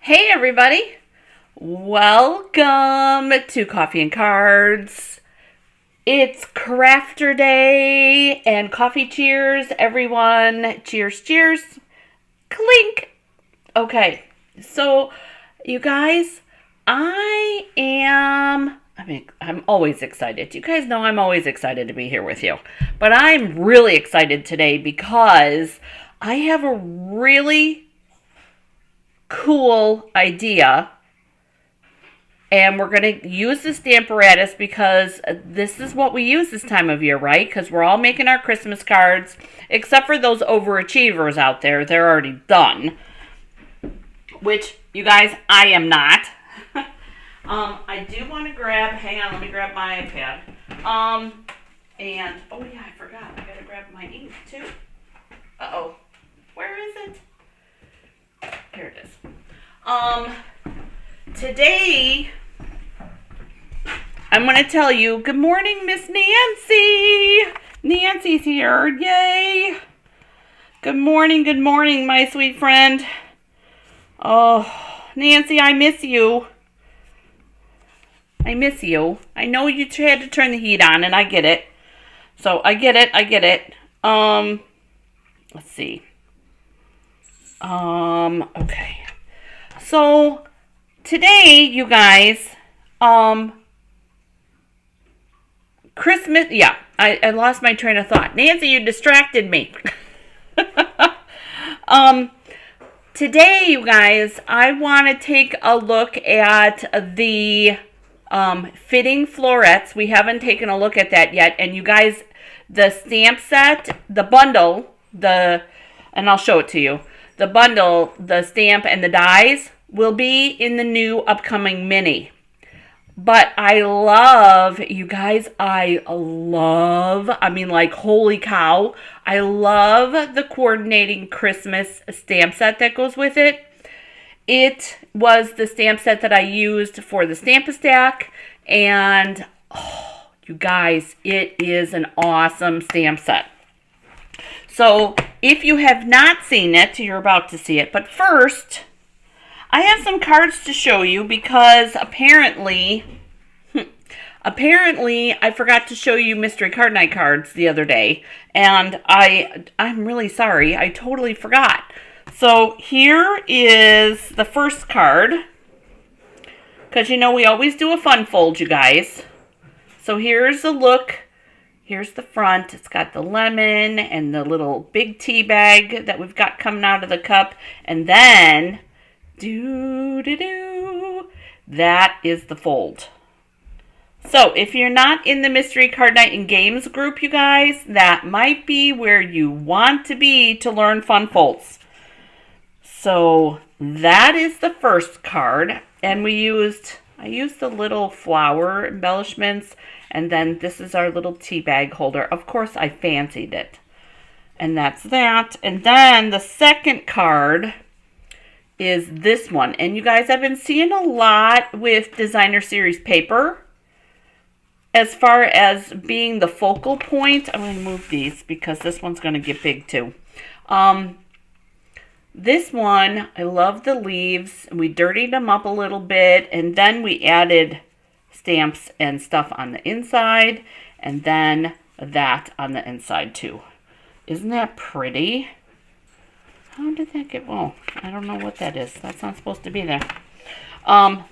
Hey everybody, welcome to Coffee and Cards. It's Crafter Day and coffee cheers, everyone. Cheers, cheers. Clink. Okay, so you guys, I'm always excited. You guys know I'm always excited to be here with you. But I'm really excited today because I have a really cool idea, and we're going to use the Stamparatus because this is what we use this time of year, right? Because we're all making our Christmas cards, except for those overachievers out there. They're already done, which, you guys, I am not. I do want to grab, hang on, let me grab my iPad. And, oh yeah, I forgot. I got to grab my ink too. Uh-oh. Where is it? Here it is. Today, I'm going to tell you, good morning, Miss Nancy. Nancy's here. Yay. Good morning, my sweet friend. Oh, Nancy, I miss you. I miss you. I know you had to turn the heat on, and I get it. So, I get it. Let's see. Okay. So, today, you guys, Christmas, yeah, I lost my train of thought. Nancy, you distracted me. Today, you guys, I want to take a look at the, Fitting Florets. We haven't taken a look at that yet, and you guys, the stamp set, the bundle, and I'll show it to you. The bundle, the stamp, and the dies will be in the new upcoming mini. But I love, you guys, like, holy cow. I love the coordinating Christmas stamp set that goes with it. It was the stamp set that I used for the Stampastack. And, oh, you guys, it is an awesome stamp set. So, if you have not seen it, you're about to see it. But first, I have some cards to show you because apparently I forgot to show you Mystery Card Night cards the other day. And I'm really sorry. I totally forgot. So, here is the first card. Because, you know, we always do a fun fold, you guys. So, here's a look. Here's the front. It's got the lemon and the little big tea bag that we've got coming out of the cup. And then, that is the fold. So, if you're not in the Mystery Card Night and Games group, you guys, that might be where you want to be to learn fun folds. So, that is the first card. And I used the little flower embellishments. And then this is our little tea bag holder. Of course, I fancied it. And that's that. And then the second card is this one. And you guys, I've been seeing a lot with Designer Series paper as far as being the focal point. I'm going to move these because this one's going to get big too. This one, I love the leaves. We dirtied them up a little bit. And then we added stamps and stuff on the inside, and then that on the inside too. Isn't that pretty? How did that get, oh, I don't know what that is. That's not supposed to be there.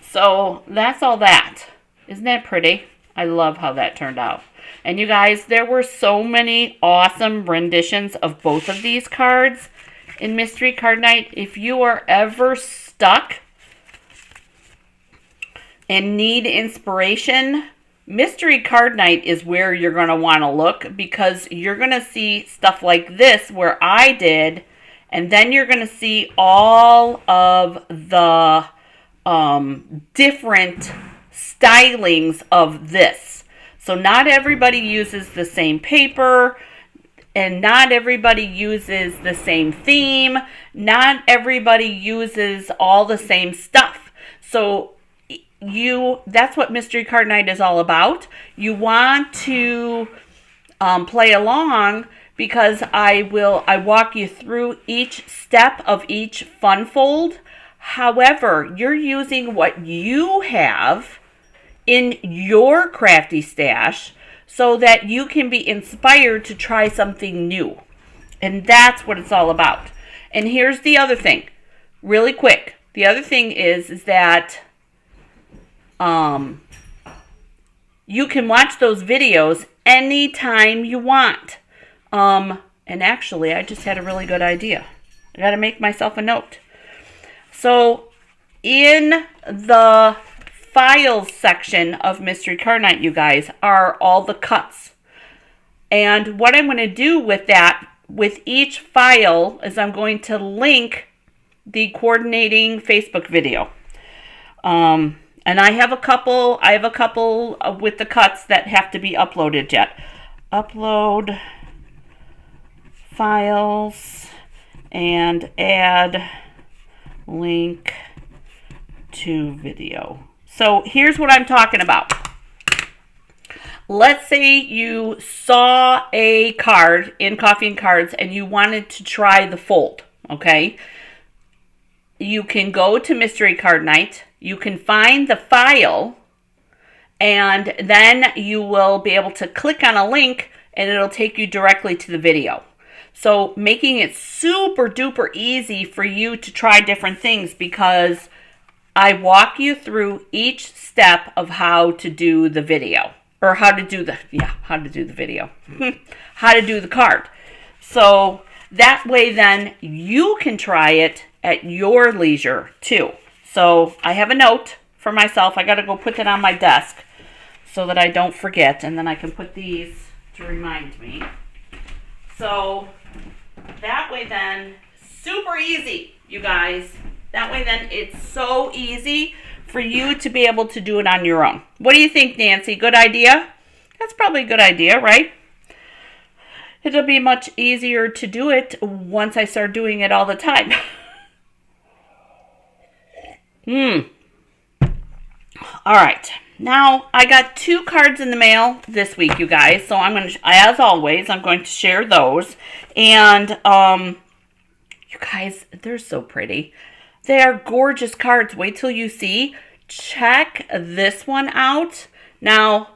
So that's all that. Isn't that pretty? I love how that turned out. And you guys, there were so many awesome renditions of both of these cards in Mystery Card Night. If you are ever stuck and need inspiration, Mystery Card Night is where you're going to want to look, because you're going to see stuff like this where I did, and then you're going to see all of the different stylings of this. So not everybody uses the same paper, and not everybody uses the same theme. Not everybody uses all the same stuff. So that's what Mystery Card Night is all about. You want to play along, because I walk you through each step of each fun fold, However, you're using what you have in your crafty stash so that you can be inspired to try something new. And that's what it's all about. And here's the other thing, really quick. The other thing is that you can watch those videos anytime you want. And actually, I just had a really good idea. I got to make myself a note. So in the files section of Mystery Card Night, you guys, are all the cuts. And what I'm going to do with that, with each file, is I'm going to link the coordinating Facebook video. And I have a couple with the cuts that have to be uploaded yet. Upload files and add link to video. So here's what I'm talking about. Let's say you saw a card in Coffee and Cards and you wanted to try the fold, okay? You can go to Mystery Card Night, you can find the file, and then you will be able to click on a link and it'll take you directly to the video. So making it super duper easy for you to try different things, because I walk you through each step of how to do the video. Or how to do the video. How to do the card. So that way then you can try it at your leisure too. So I have a note for myself. I got to go put that on my desk so that I don't forget. And then I can put these to remind me. So that way then, super easy, you guys. That way then it's so easy for you to be able to do it on your own. What do you think, Nancy? Good idea? That's probably a good idea, right? It'll be much easier to do it once I start doing it all the time. All right. Now, I got 2 cards in the mail this week, you guys. So I'm going to, as always, I'm going to share those. And, you guys, they're so pretty. They are gorgeous cards. Wait till you see. Check this one out. Now,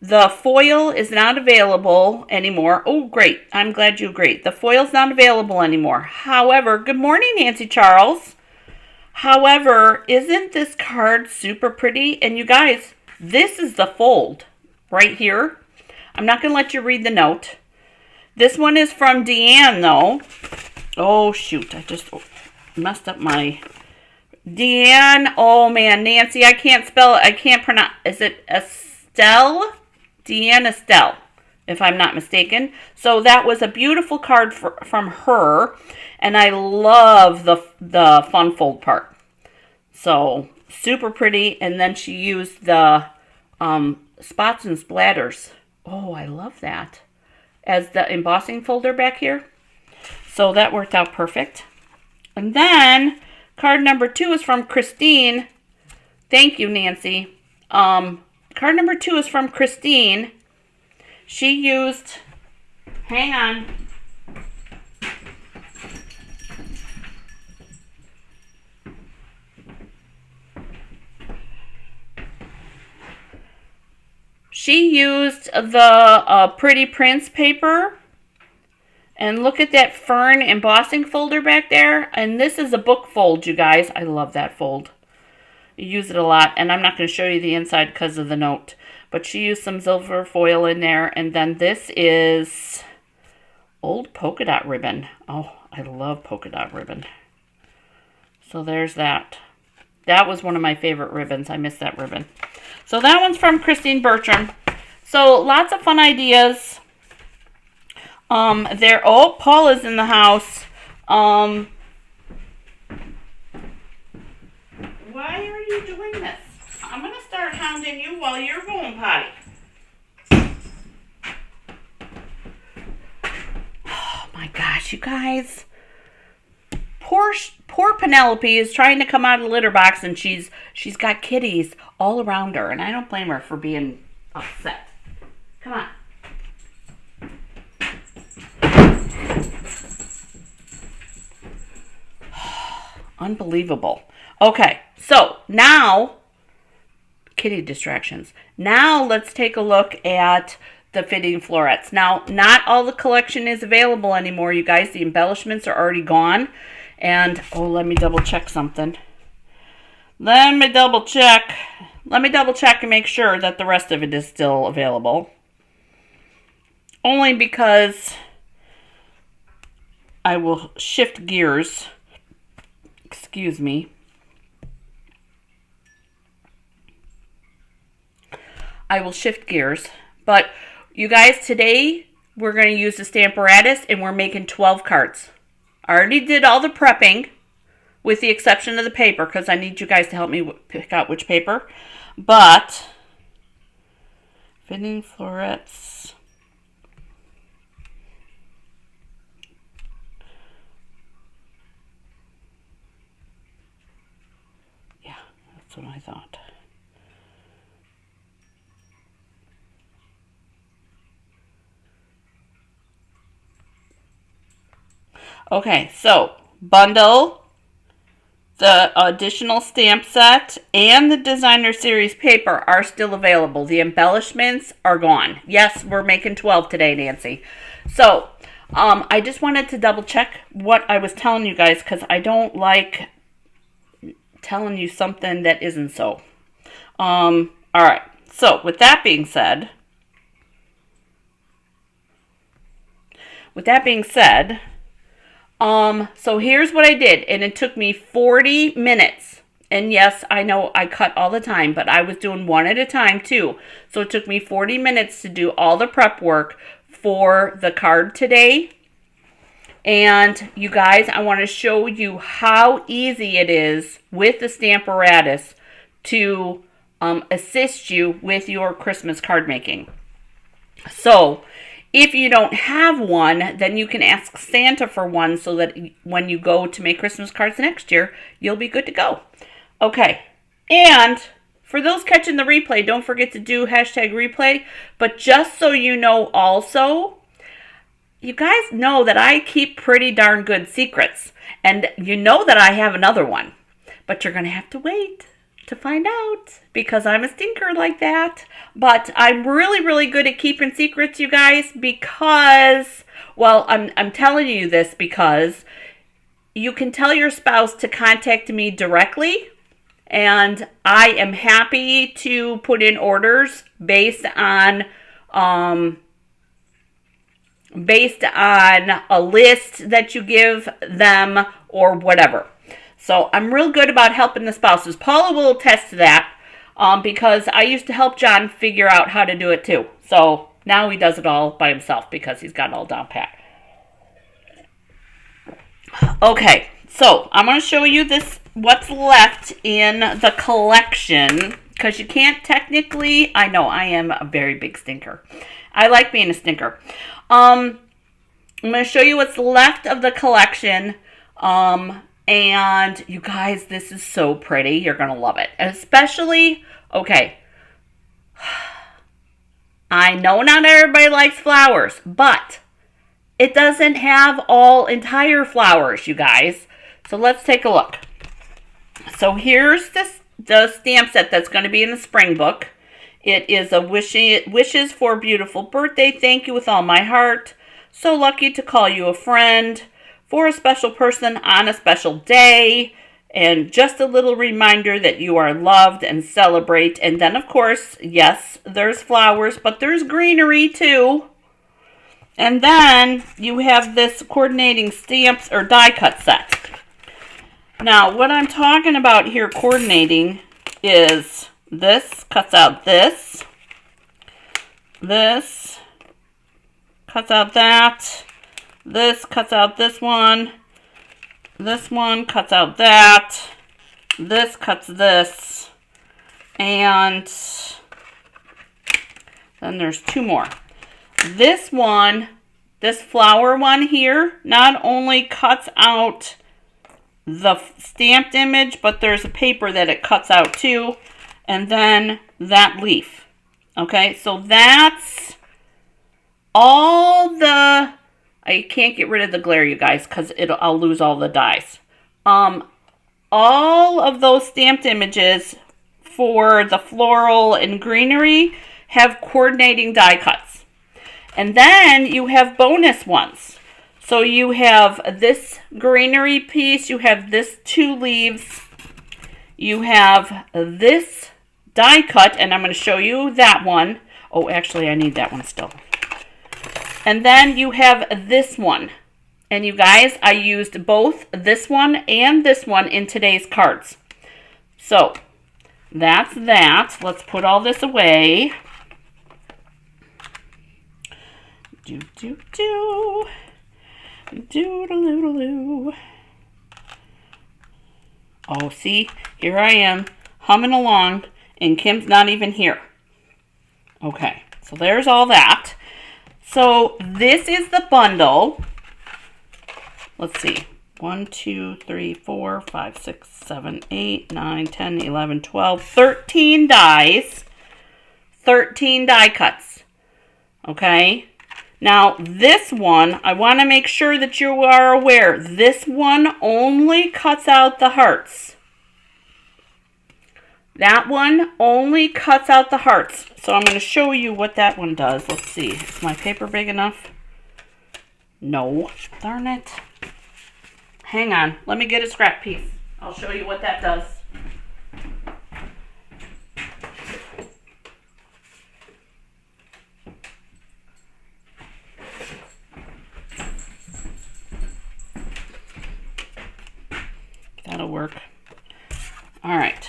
the foil is not available anymore. Oh, great. I'm glad you agreed. The foil's not available anymore. However, good morning, Nancy Charles. However, isn't this card super pretty? And you guys, this is the fold right here. I'm not going to let you read the note. This one is from Deanne, though. Oh, shoot. I just messed up my Deanne. Oh man, Nancy, I can't spell it. I can't pronounce. Is it Estelle? Deanne Estelle, if I'm not mistaken. So that was a beautiful card from her, and I love the fun fold part. So super pretty, and then she used the spots and splatters. Oh, I love that as the embossing folder back here. So that worked out perfect. And then card number 2 is from Christine. Thank you, Nancy. Card number 2 is from Christine. She used, hang on. She used the Pretty Prince paper. And look at that fern embossing folder back there. And this is a book fold, you guys. I love that fold. You use it a lot. And I'm not going to show you the inside because of the note. But she used some silver foil in there. And then this is old polka dot ribbon. Oh, I love polka dot ribbon. So there's that. That was one of my favorite ribbons. I miss that ribbon. So that one's from Christine Bertram. So lots of fun ideas. Oh, Paul is in the house. Why are you doing this? I'm going to start hounding you while you're going potty. Oh my gosh, you guys. Poor Penelope is trying to come out of the litter box, and she's got kitties all around her, and I don't blame her for being upset. Come on. Unbelievable. Okay, so now, kitty distractions. Now let's take a look at the Fitting Florets. Now, not all the collection is available anymore, you guys. The embellishments are already gone. And, oh, let me double check something. Let me double check and make sure that the rest of it is still available. Only because I will shift gears. Excuse me. I will shift gears. But you guys, today we're going to use the Stamparatus and we're making 12 cards. I already did all the prepping with the exception of the paper because I need you guys to help me pick out which paper. But Fitting Florets. Yeah, that's what I thought. Okay, so bundle, the additional stamp set, and the designer series paper are still available. The embellishments are gone. Yes, we're making 12 today, Nancy. So, I just wanted to double check what I was telling you guys because I don't like telling you something that isn't so. All right. So, with that being said, so here's what I did, and it took me 40 minutes. And yes, I know I cut all the time, but I was doing one at a time too. So it took me 40 minutes to do all the prep work for the card today. And you guys, I want to show you how easy it is with the Stamparatus to assist you with your Christmas card making. So if you don't have one, then you can ask Santa for one so that when you go to make Christmas cards next year, you'll be good to go. Okay, and for those catching the replay, don't forget to do #replay. But just so you know also, you guys know that I keep pretty darn good secrets. And you know that I have another one. But you're going to have to wait to find out because I'm a stinker like that. But I'm really, really good at keeping secrets, you guys, because, well, I'm telling you this because you can tell your spouse to contact me directly, and I am happy to put in orders based on a list that you give them or whatever. So I'm real good about helping the spouses. Paula will attest to that because I used to help John figure out how to do it too. So now he does it all by himself because he's got it all down pat. Okay, so I'm going to show you what's left in the collection because you can't technically, I know I am a very big stinker. I like being a stinker. I'm going to show you what's left of the collection. And you guys, this is so pretty. You're going to love it. Especially, okay, I know not everybody likes flowers, but it doesn't have all entire flowers, you guys. So let's take a look. So here's the stamp set that's going to be in the spring book. It is a wishes for a beautiful birthday. Thank you with all my heart. So lucky to call you a friend. For a special person on a special day, and just a little reminder that you are loved and celebrate. And then, of course, yes, there's flowers, but there's greenery too. And then you have this coordinating stamps or die cut set. Now, what I'm talking about here coordinating is this cuts out this cuts out that. This cuts out this one cuts out that, this cuts this, and then there's two more. This one, this flower one here, not only cuts out the stamped image, but there's a paper that it cuts out too, and then that leaf. Okay, so that's all the... I can't get rid of the glare, you guys, because I'll lose all the dies. all of those stamped images for the floral and greenery have coordinating die cuts. And then you have bonus ones. So you have this greenery piece, you have this 2 leaves, you have this die cut, and I'm going to show you that one. Oh, actually, I need that one still. And then you have this one. And you guys, I used both this one and this one in today's cards. So, that's that. Let's put all this away. Do-do-do. Do-do-do-do. Oh, see? Here I am, humming along, and Kim's not even here. Okay, so there's all that. So, this is the bundle. Let's see. 1, 2, 3, 4, 5, 6, 7, 8, 9, 10, 11, 12, 13 dies. 13 die cuts. Okay? Now, this one, I want to make sure that you are aware, this one only cuts out the hearts. That one only cuts out the hearts. So I'm going to show you what that one does. Let's see. Is my paper big enough? No. Darn it. Hang on. Let me get a scrap piece. I'll show you what that does. That'll work. All right.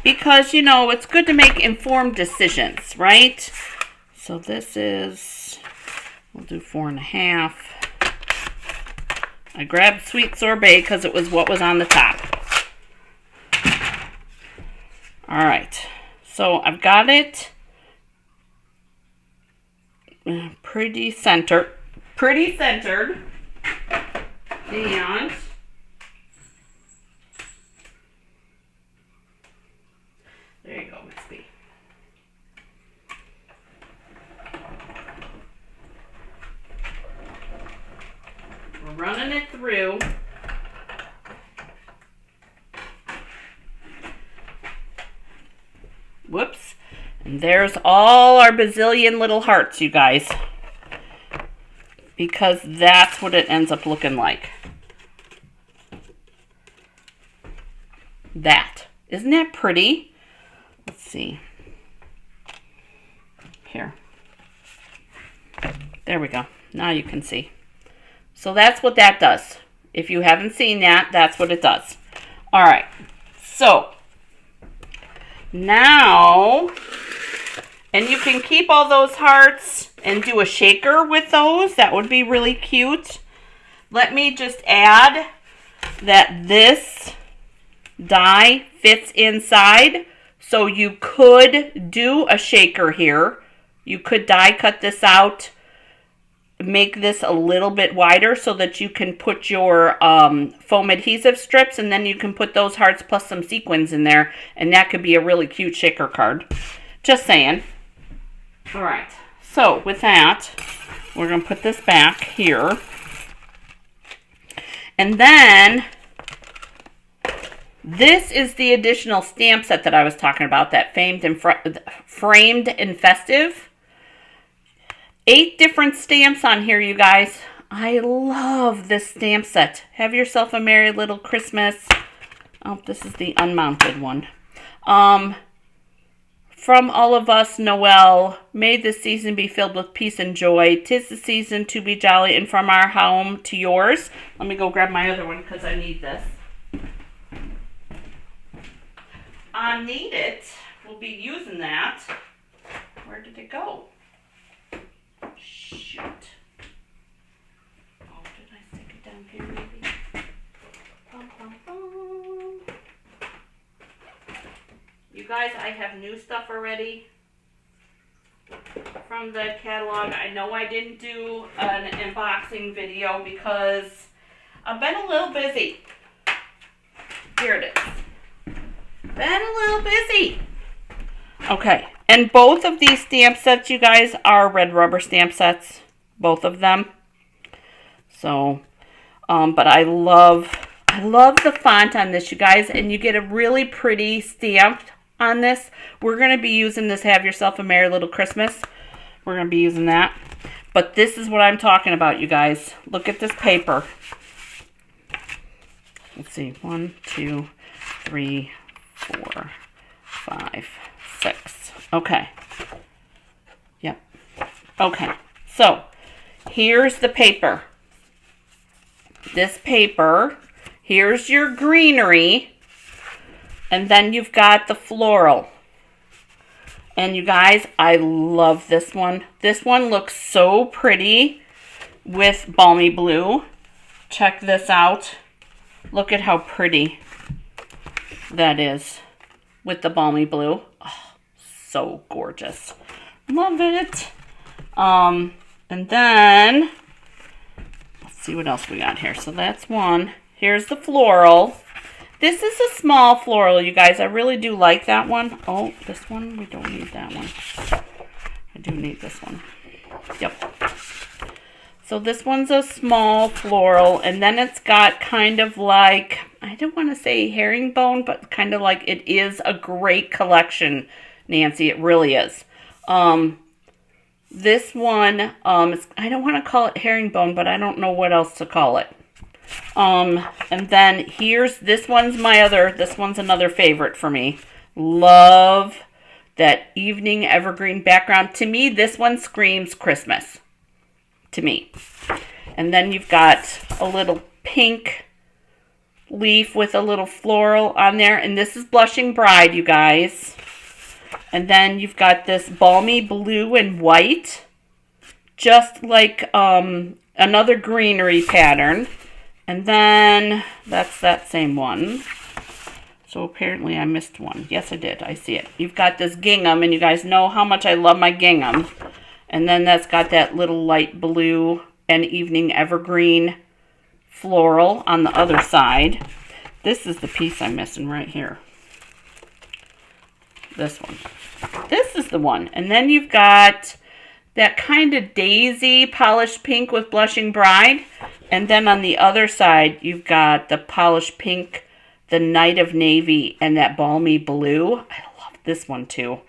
Because, you know, it's good to make informed decisions, right? So this is, we'll do 4.5. I grabbed Sweet Sorbet because it was what was on the top. All right. So I've got it pretty centered. And there you go, Miss B. We're running it through. Whoops. And there's all our bazillion little hearts, you guys. Because that's what it ends up looking like. That. Isn't that pretty? Let's see. Here. There we go. Now you can see. So that's what that does. If you haven't seen that, that's what it does. All right. So now, and you can keep all those hearts and do a shaker with those. That would be really cute. Let me just add that this die fits inside. So you could do a shaker here. You could die cut this out, make this a little bit wider so that you can put your foam adhesive strips, and then you can put those hearts plus some sequins in there, and that could be a really cute shaker card. Just saying. All right. So with that, we're going to put this back here. And then this is the additional stamp set that I was talking about, that framed and festive. 8 different stamps on here, you guys. I love this stamp set. Have yourself a merry little Christmas. Oh, this is the unmounted one. From all of us, Noel, may this season be filled with peace and joy. 'Tis the season to be jolly, and from our home to yours. Let me go grab my other one because I need this. I need it. We'll be using that. Where did it go? Shoot. Oh, did I stick it down here maybe? Bum, bum, bum. You guys, I have new stuff already from the catalog. I know I didn't do an unboxing video because I've been a little busy. Here it is. Been a little busy. Okay, and both of these stamp sets, you guys, are red rubber stamp sets. Both of them. So, But I love the font on this, you guys, and you get a really pretty stamp on this. We're going to be using this Have Yourself a Merry Little Christmas. We're going to be using that. But this is what I'm talking about, you guys. Look at this paper. Let's see. 1, 2, 3, 4, 5, 6. Okay. Yep. Okay. So, here's the paper. This paper, here's your greenery, and then you've got the floral. And you guys, I love this one. This one looks so pretty with balmy blue. Check this out. Look at how pretty that is with the balmy blue. Oh, so gorgeous. Love it. And then let's see what else we got here. So that's one. Here's the floral. This is a small floral, you guys. I really do like that one. Oh, this one, we don't need that one. I do need this one. Yep. So this one's a small floral, and then it's got kind of like, I don't want to say herringbone, but kind of like it is a great collection, Nancy. It really is. This one, I don't want to call it herringbone, but I don't know what else to call it. And then here's, this one's another favorite for me. Love that evening evergreen background. To me, this one screams Christmas. To me. And then you've got a little pink leaf with a little floral on there. And this is Blushing Bride, you guys. And then you've got this balmy blue and white. Just like another greenery pattern. And then that's that same one. So apparently I missed one. Yes, I did. I see it. You've got this gingham, and you guys know how much I love my gingham. And then that's got that little light blue and evening evergreen floral on the other side. This is the piece I'm missing right here. This one. This is the one. And then you've got that kind of daisy polished pink with Blushing Bride. And then on the other side, you've got the polished pink, the Night of Navy, and that balmy blue. I love this one too.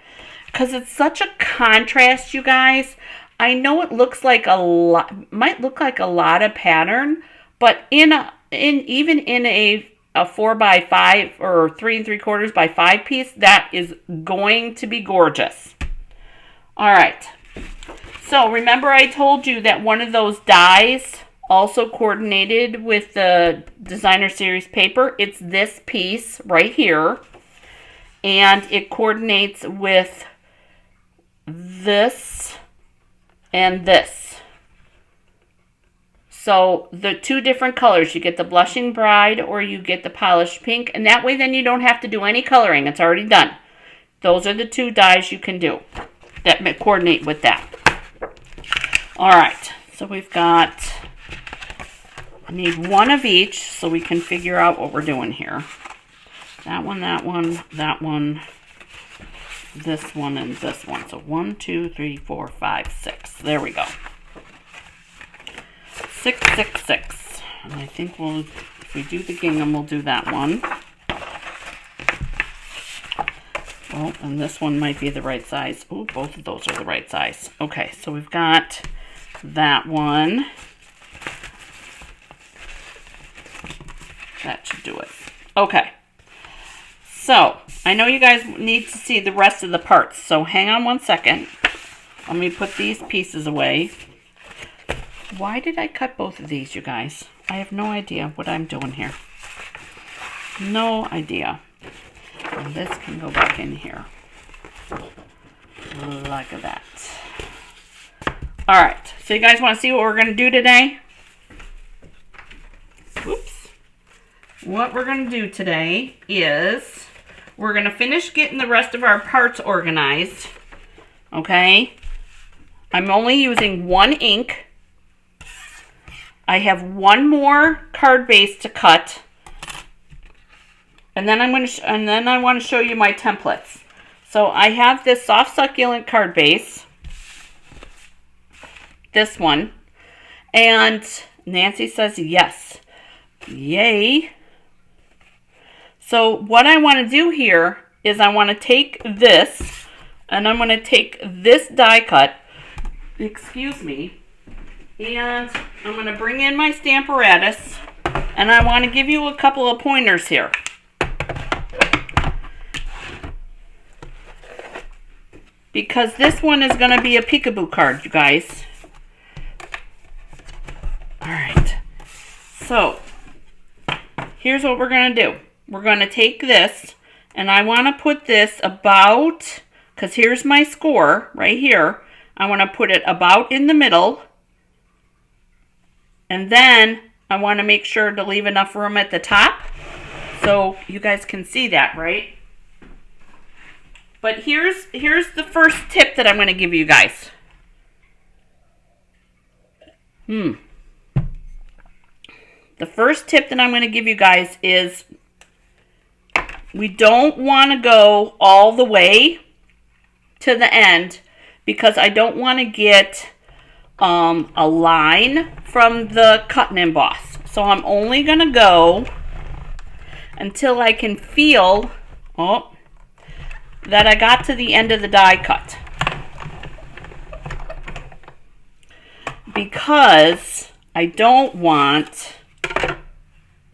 Because it's such a contrast, you guys. I know it looks like a lot, might look like a lot of pattern, but even in a 4x5 or 3 3/4 by 5 piece, that is going to be gorgeous. All right. So remember I told you that one of those dies also coordinated with the Designer Series paper. It's this piece right here. And it coordinates with this and this. So the two different colors, you get the Blushing Bride or you get the polished pink. And that way then you don't have to do any coloring. It's already done. Those are the two dyes you can do that coordinate with that. All right. So we've got, I need one of each so we can figure out what we're doing here. That one, that one, that one, this one, and this one. So 1, 2, 3, 4, 5, 6. There we go. 6, 6, 6. And I think if we do the gingham, we'll do that one. Oh, and this one might be the right size. Oh, both of those are the right size. Okay, so we've got that one. That should do it. Okay. So, I know you guys need to see the rest of the parts, so hang on one second. Let me put these pieces away. Why did I cut both of these, you guys? I have no idea what I'm doing here. No idea. And this can go back in here. Like that. Alright, so you guys want to see what we're going to do today? Whoops. What we're going to do today is we're going to finish getting the rest of our parts organized. Okay? I'm only using one ink. I have one more card base to cut. And then I want to show you my templates. So I have this soft succulent card base. This one. And Nancy says yes. Yay. So what I want to do here is I want to take this, and I'm going to take this die cut, excuse me, and I'm going to bring in my Stamparatus, and I want to give you a couple of pointers here. Because this one is going to be a peekaboo card, you guys. Alright, so here's what we're going to do. We're going to take this, and I want to put this about, because here's my score right here. I want to put it about in the middle, and then I want to make sure to leave enough room at the top so you guys can see that, right? But here's the first tip that I'm going to give you guys. The first tip that I'm going to give you guys is we don't want to go all the way to the end because I don't want to get a line from the cut and emboss. So I'm only going to go until I can feel that I got to the end of the die cut. Because I don't want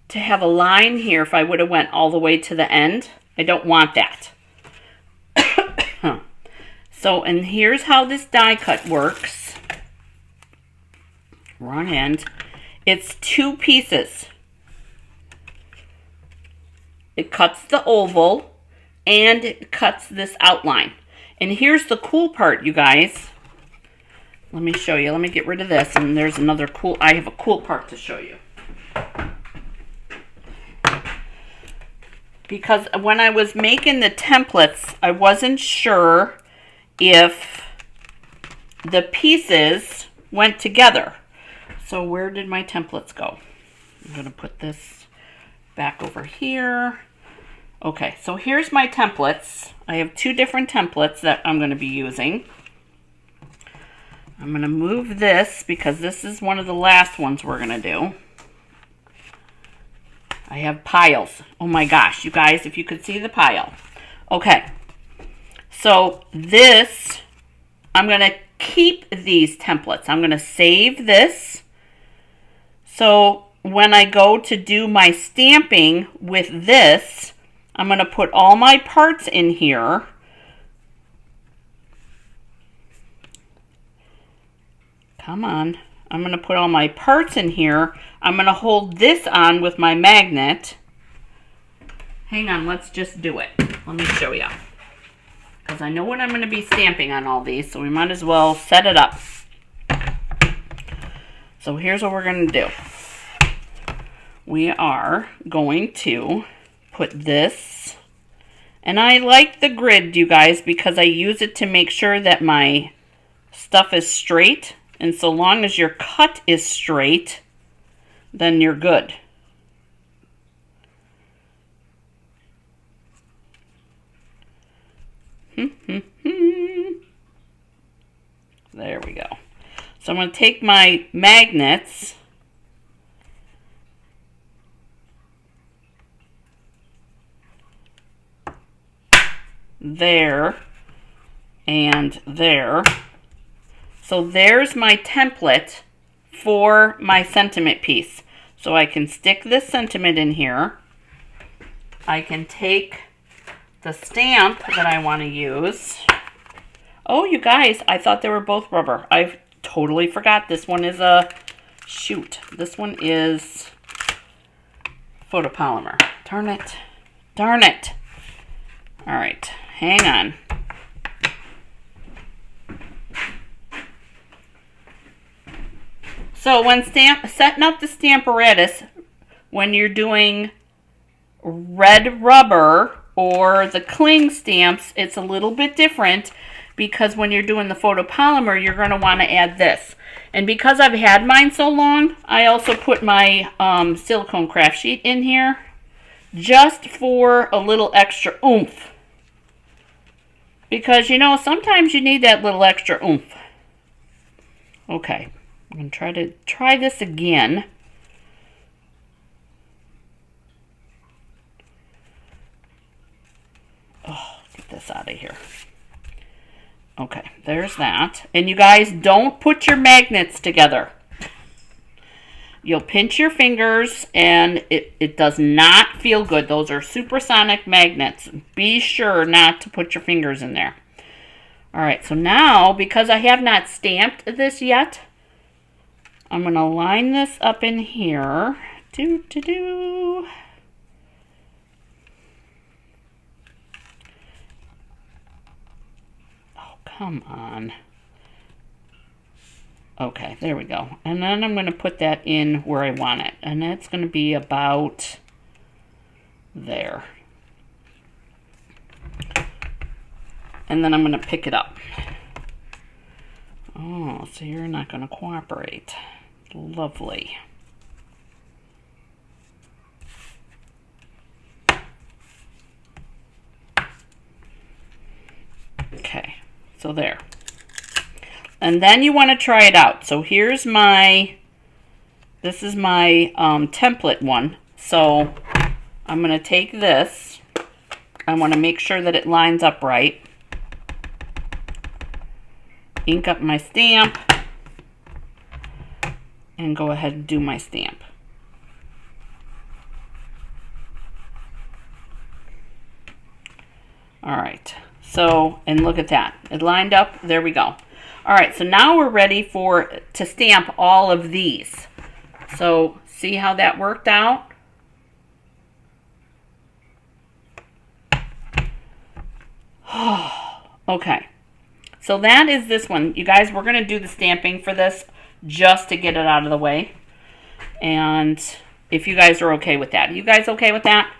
to have a line here if I would have went all the way to the end. I don't want that. So, and here's how this die cut works. Wrong end. It's 2 pieces. It cuts the oval and it cuts this outline. And here's the cool part, you guys. Let me show you. Let me get rid of this, and there's another cool, I have a cool part to show you. Because when I was making the templates, I wasn't sure if the pieces went together. So where did my templates go? I'm going to put this back over here. Okay, so here's my templates. I have 2 different templates that I'm going to be using. I'm going to move this because this is one of the last ones we're going to do. I have piles. Oh my gosh, you guys, if you could see the pile. Okay, so this, I'm going to keep these templates. I'm going to save this. So when I go to do my stamping with this, I'm going to put all my parts in here. Come on. I'm going to put all my parts in here. I'm going to hold this on with my magnet. Hang on, let's just do it. Let me show you. Because I know what I'm going to be stamping on all these, so we might as well set it up. So here's what we're going to do. We are going to put this, and I like the grid, you guys, because I use it to make sure that my stuff is straight, and so long as your cut is straight, then you're good. There we go. So I'm going to take my magnets there and there. So there's my template for my sentiment piece. So I can stick this sentiment in here. I can take the stamp that I want to use. Oh, you guys, I thought they were both rubber. I totally forgot. This one is a, shoot, this one is photopolymer. Darn it. Darn it. All right, hang on. So when setting up the Stamparatus, when you're doing red rubber or the cling stamps, it's a little bit different because when you're doing the photopolymer, you're going to want to add this. And because I've had mine so long, I also put my silicone craft sheet in here just for a little extra oomph. Because, you know, sometimes you need that little extra oomph. Okay, I'm going to try this again. this out of here. Okay, there's that. And you guys, don't put your magnets together. You'll pinch your fingers and it does not feel good. Those are supersonic magnets. Be sure not to put your fingers in there. All right, so now, because I have not stamped this yet, I'm going to line this up in here. Oh, come on. Okay, there we go. And then I'm going to put that in where I want it. And that's going to be about there. And then I'm going to pick it up. Oh, so you're not going to cooperate. Lovely. Okay, so there. And then you want to try it out. So here's my, this is my template one. So I'm going to take this. I want to make sure that it lines up right. Ink up my stamp. And go ahead and do my stamp. All right. So, and look at that. It lined up. There we go. All right, so now we're ready to stamp all of these. So see how that worked out? Okay, so that is this one. You guys, we're going to do the stamping for this just to get it out of the way. And if you guys are okay with that. Are you guys okay with that?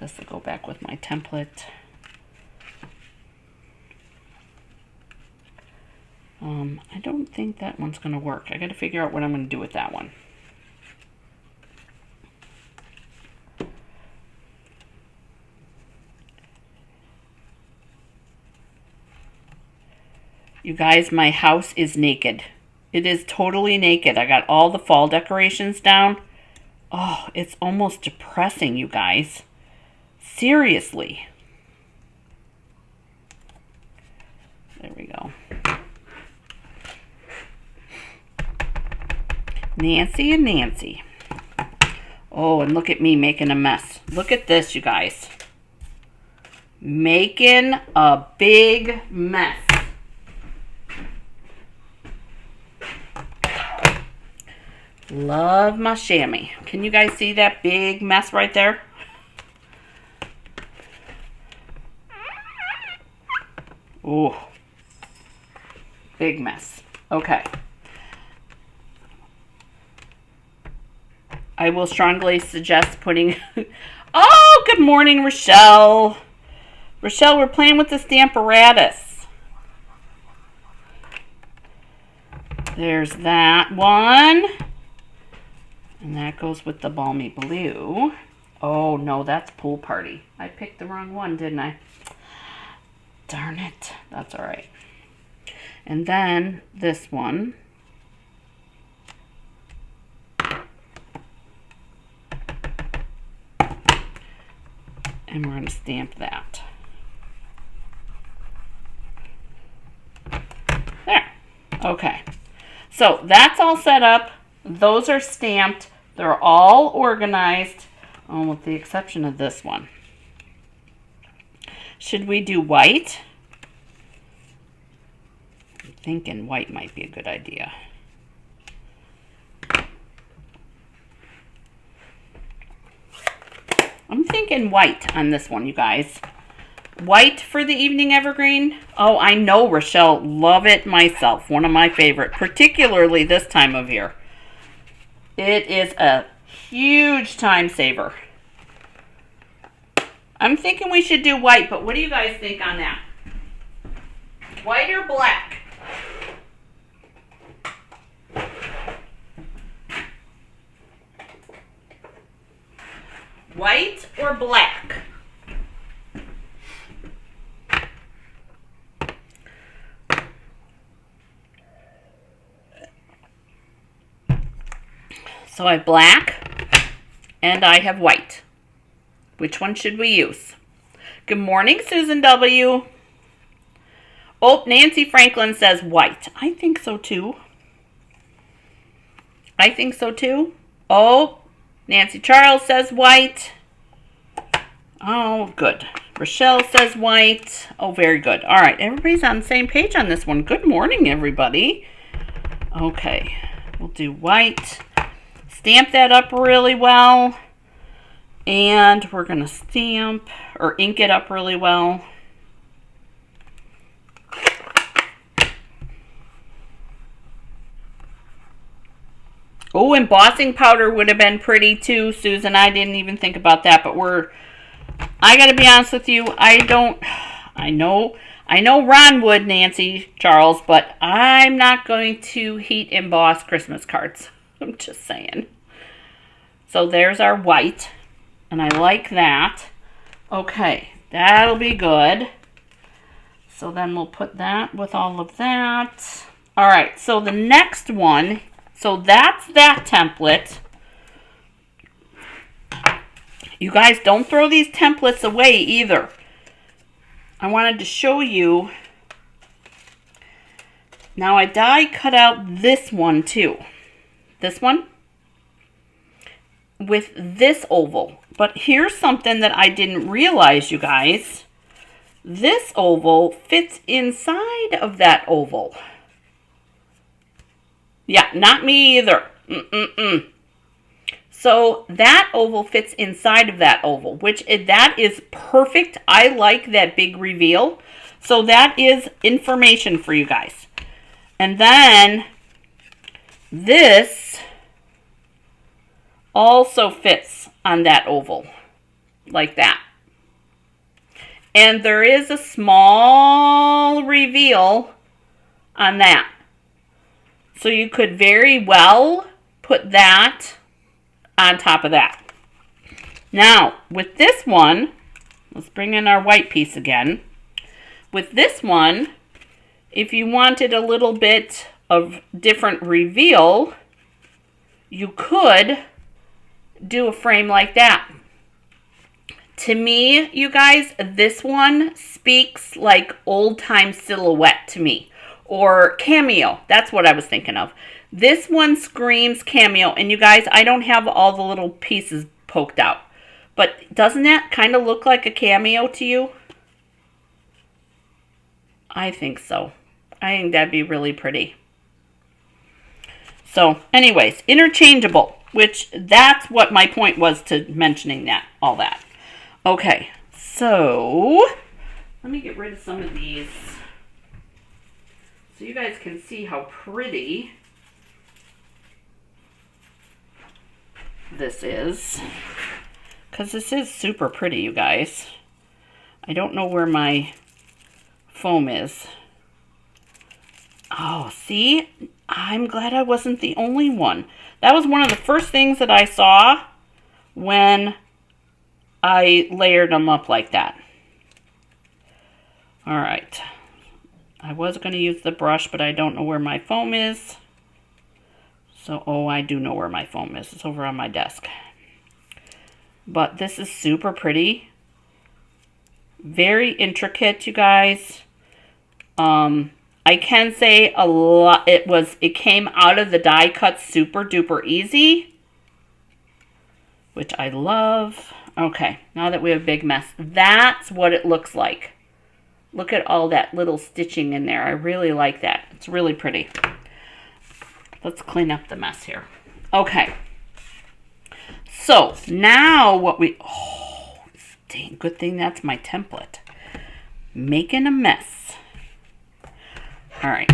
This will go back with my template. I don't think that one's going to work. I got to figure out what I'm going to do with that one. You guys, my house is naked. It is totally naked. I got all the fall decorations down. Oh, it's almost depressing, you guys. Seriously. There we go. Nancy and Nancy. Oh, and look at me making a mess. Look at this, you guys. Making a big mess. Love my chamois. Can you guys see that big mess right there? Oh, big mess. Okay. I will strongly suggest putting... Oh, good morning, Rochelle. Rochelle, we're playing with the Stamparatus. There's that one. And that goes with the balmy blue. Oh, no, that's pool party. I picked the wrong one, didn't I? Darn it. That's all right. And then this one. And we're going to stamp that. There. Okay. So that's all set up. Those are stamped. They're all organized. Oh, with the exception of this one. Should we do white? I'm thinking white might be a good idea. I'm thinking white on this one, you guys. White for the evening evergreen. Oh, I know, Rochelle. Love it myself. One of my favorite, particularly this time of year. It is a huge time saver. I'm thinking we should do white, but what do you guys think on that? White or black? White or black? So I have black and I have white. Which one should we use? Good morning, Susan W. Oh, Nancy Franklin says white. I think so too. I think so too. Oh, Nancy Charles says white. Oh, good. Rochelle says white. Oh, very good. All right, everybody's on the same page on this one. Good morning, everybody. Okay, we'll do white. Stamp that up really well. And we're going to stamp or ink it up really well. Oh, embossing powder would have been pretty too, Susan. I didn't even think about that, but I got to be honest with you. I know Ron would, Nancy Charles, but I'm not going to heat emboss Christmas cards. I'm just saying. So there's our white, and I like that. Okay, that'll be good. So then we'll put that with all of that. All right, so the next one, so that's that template. You guys, don't throw these templates away either. I wanted to show you. Now I die cut out this one too. This one with this oval. But here's something that I didn't realize, you guys. This oval fits inside of that oval. Yeah, not me either. So that oval fits inside of that oval, that is perfect. I like that big reveal. So that is information for you guys. And then this also fits on that oval, like that. And there is a small reveal on that. So you could very well put that on top of that. Now, with this one, let's bring in our white piece again. With this one, if you wanted a little bit of different reveal, you could do a frame like that. To me, you guys, this one speaks like old-time silhouette to me. Or cameo. That's what I was thinking of. This one screams cameo. And you guys, I don't have all the little pieces poked out. But doesn't that kind of look like a cameo to you? I think so. I think that'd be really pretty. So, anyways, interchangeable. Which, that's what my point was to mentioning that. All that. Okay. So, let me get rid of some of these. So you guys can see how pretty this is. Because this is super pretty, you guys. I don't know where my foam is. Oh, see? I'm glad I wasn't the only one. That was one of the first things that I saw when I layered them up like that. All right. I was going to use the brush, but I don't know where my foam is. So, oh, I do know where my foam is. It's over on my desk. But this is super pretty. Very intricate, you guys. I can say a lot. It came out of the die cut super duper easy, which I love. Okay, now that we have a big mess, that's what it looks like. Look at all that little stitching in there. I really like that. It's really pretty. Let's clean up the mess here. Okay. So, now what oh, dang, good thing that's my template. Making a mess. All right.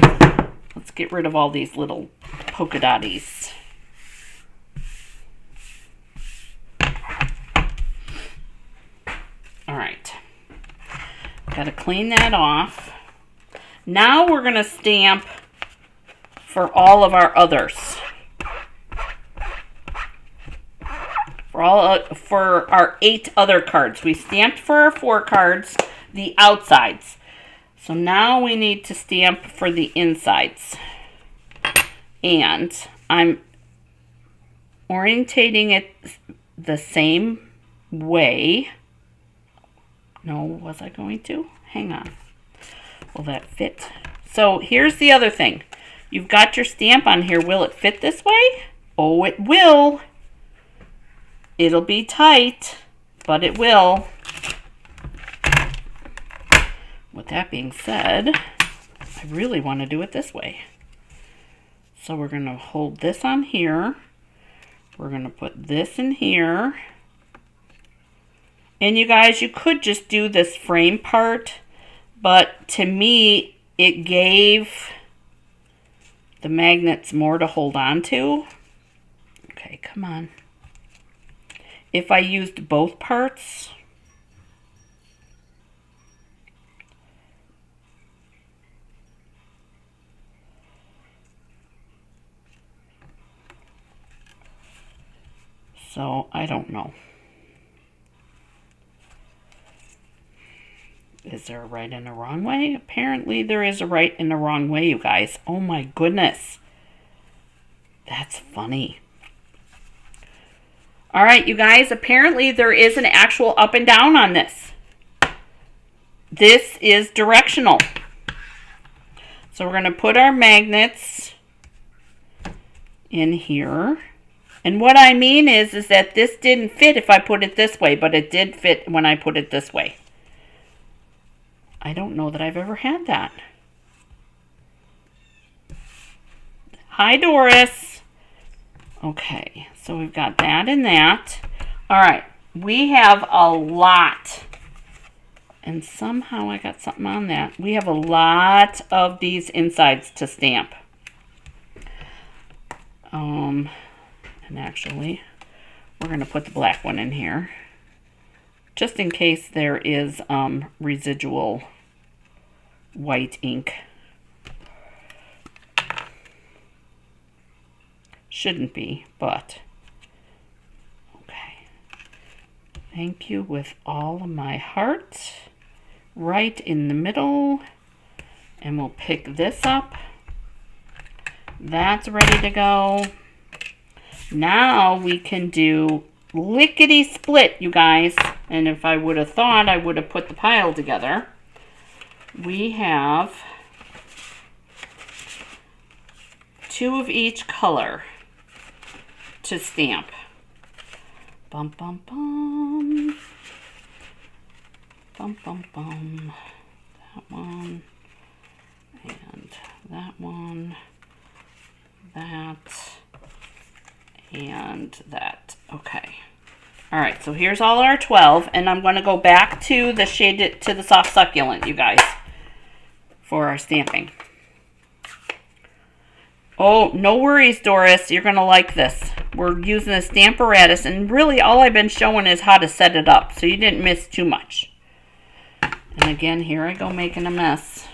Let's get rid of all these little polka dotties. All right. Got to clean that off. Now we're going to stamp for all of our others. For our 8 other cards. We stamped for our 4 cards, the outsides. So now we need to stamp for the insides. And I'm orientating it the same way. No, was I going to? Hang on. Will that fit? So here's the other thing. You've got your stamp on here. Will it fit this way? Oh, it will. It'll be tight, but it will. With that being said, I really want to do it this way. So we're going to hold this on here. We're going to put this in here. And you guys, you could just do this frame part, but to me, it gave the magnets more to hold on to. Okay, come on. If I used both parts, so I don't know. Is there a right and a wrong way? Apparently there is a right and a wrong way, you guys. Oh my goodness. That's funny. All right, you guys, apparently there is an actual up and down on this. This is directional. So we're going to put our magnets in here. And what I mean is that this didn't fit if I put it this way, but it did fit when I put it this way. I don't know that I've ever had that. Hi, Doris. Okay, so we've got that and that. All right, we have a lot. And somehow I got something on that. We have a lot of these insides to stamp. And actually, we're going to put the black one in here, just in case there is residual white ink. Shouldn't be, but okay. Thank you with all of my heart. Right in the middle. And we'll pick this up. That's ready to go. Now we can do lickety split, you guys. And if I would have thought, I would have put the pile together. We have 2 of each color to stamp. Bum, bum, bum. Bum, bum, bum. That one. And that one. That. And that. Okay. All right, so here's all our 12, and I'm going to go back to the shaded, to the soft succulent, you guys, for our stamping. Oh, no worries, Doris. You're going to like this. We're using a Stamparatus, and really all I've been showing is how to set it up, so you didn't miss too much. And again, here I go making a mess.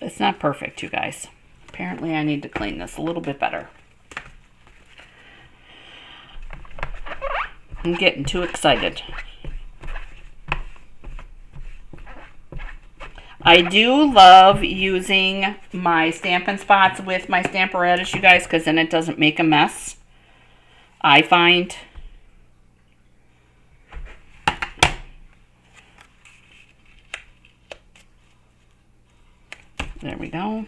It's not perfect, you guys. Apparently I need to clean this a little bit better. I'm getting too excited. I do love using my Stampin' Spots with my Stamparatus, you guys, because then it doesn't make a mess, I find. There we go.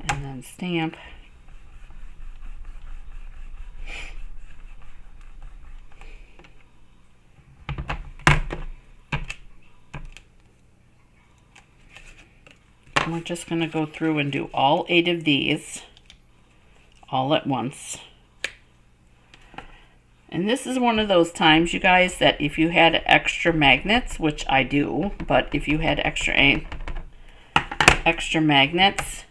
And then stamp. And we're just going to go through and do all 8 of these all at once. And this is one of those times, you guys, that if you had extra magnets, which I do, but if you had extra magnets,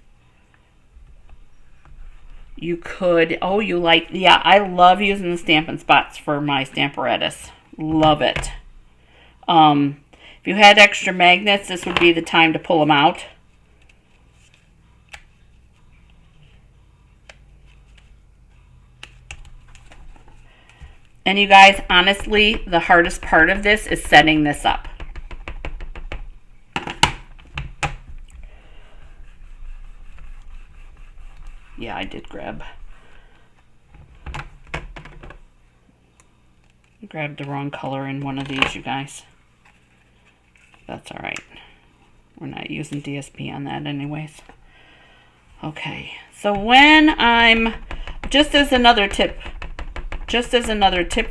you could, oh, you like, yeah, I love using the Stampin' Spots for my Stamparatus. Love it. If you had extra magnets, this would be the time to pull them out. And you guys, honestly, the hardest part of this is setting this up. Yeah, I did grabbed the wrong color in one of these, you guys. That's all right. We're not using DSP on that anyways. Okay, so when I'm, just as another tip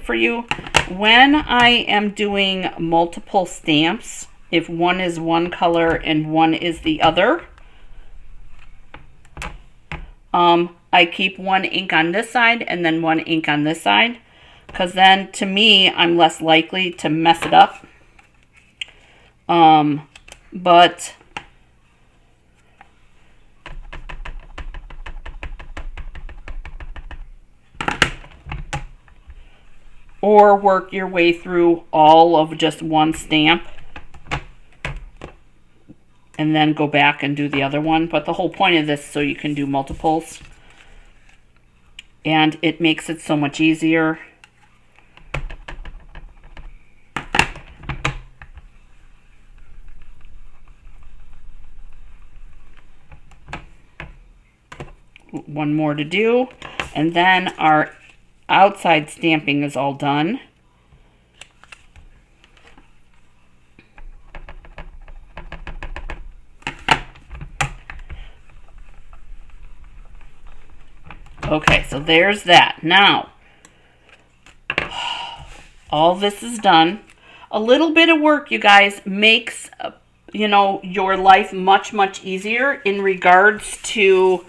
for you, when I am doing multiple stamps, if one is one color and one is the other, I keep one ink on this side and then one ink on this side, because then to me I'm less likely to mess it up. But or work your way through all of just one stamp and then go back and do the other one. But the whole point of this is so you can do multiples, and it makes it so much easier. One more to do, and then our outside stamping is all done. Okay, so there's that. Now, all this is done. A little bit of work, you guys, makes, you know, your life much, much easier in regards to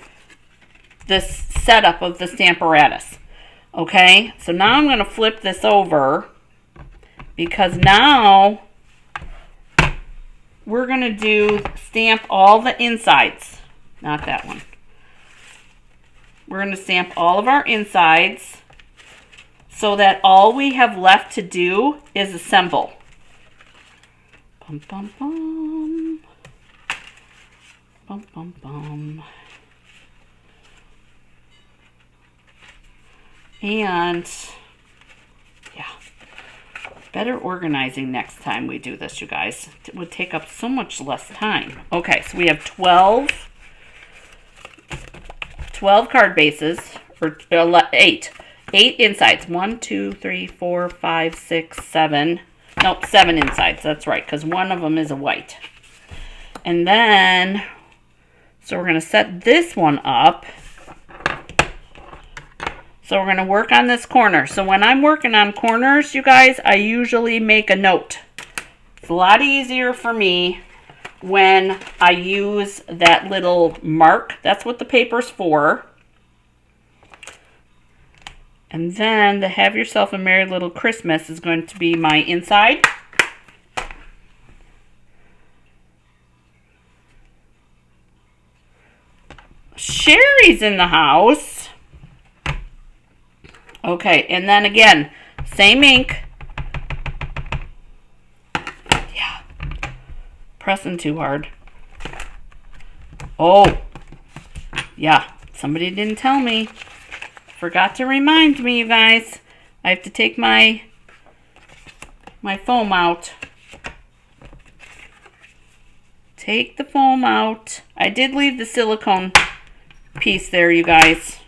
this setup of the Stamparatus. Okay, so now I'm going to flip this over, because now we're going to stamp all the insides. Not that one. We're going to stamp all of our insides so that all we have left to do is assemble. Bum, bum, bum. Bum, bum, bum. And yeah, better organizing next time we do this, you guys. It would take up so much less time. Okay, so we have 12 card bases, or 8 insides. 1, 2, 3, 4, 5, 6, 7. Nope, 7 insides. That's right, because one of them is a white. And then, so we're going to set this one up. So we're going to work on this corner. So when I'm working on corners, you guys, I usually make a note. It's a lot easier for me when I use that little mark. That's what the paper's for. And then the Have Yourself a Merry Little Christmas is going to be my inside. Sherry's in the house. Okay, and then again, same ink. Yeah. Pressing too hard. Oh. Yeah, somebody didn't tell me. Forgot to remind me, you guys. I have to take my foam out. Take the foam out. I did leave the silicone piece there, you guys.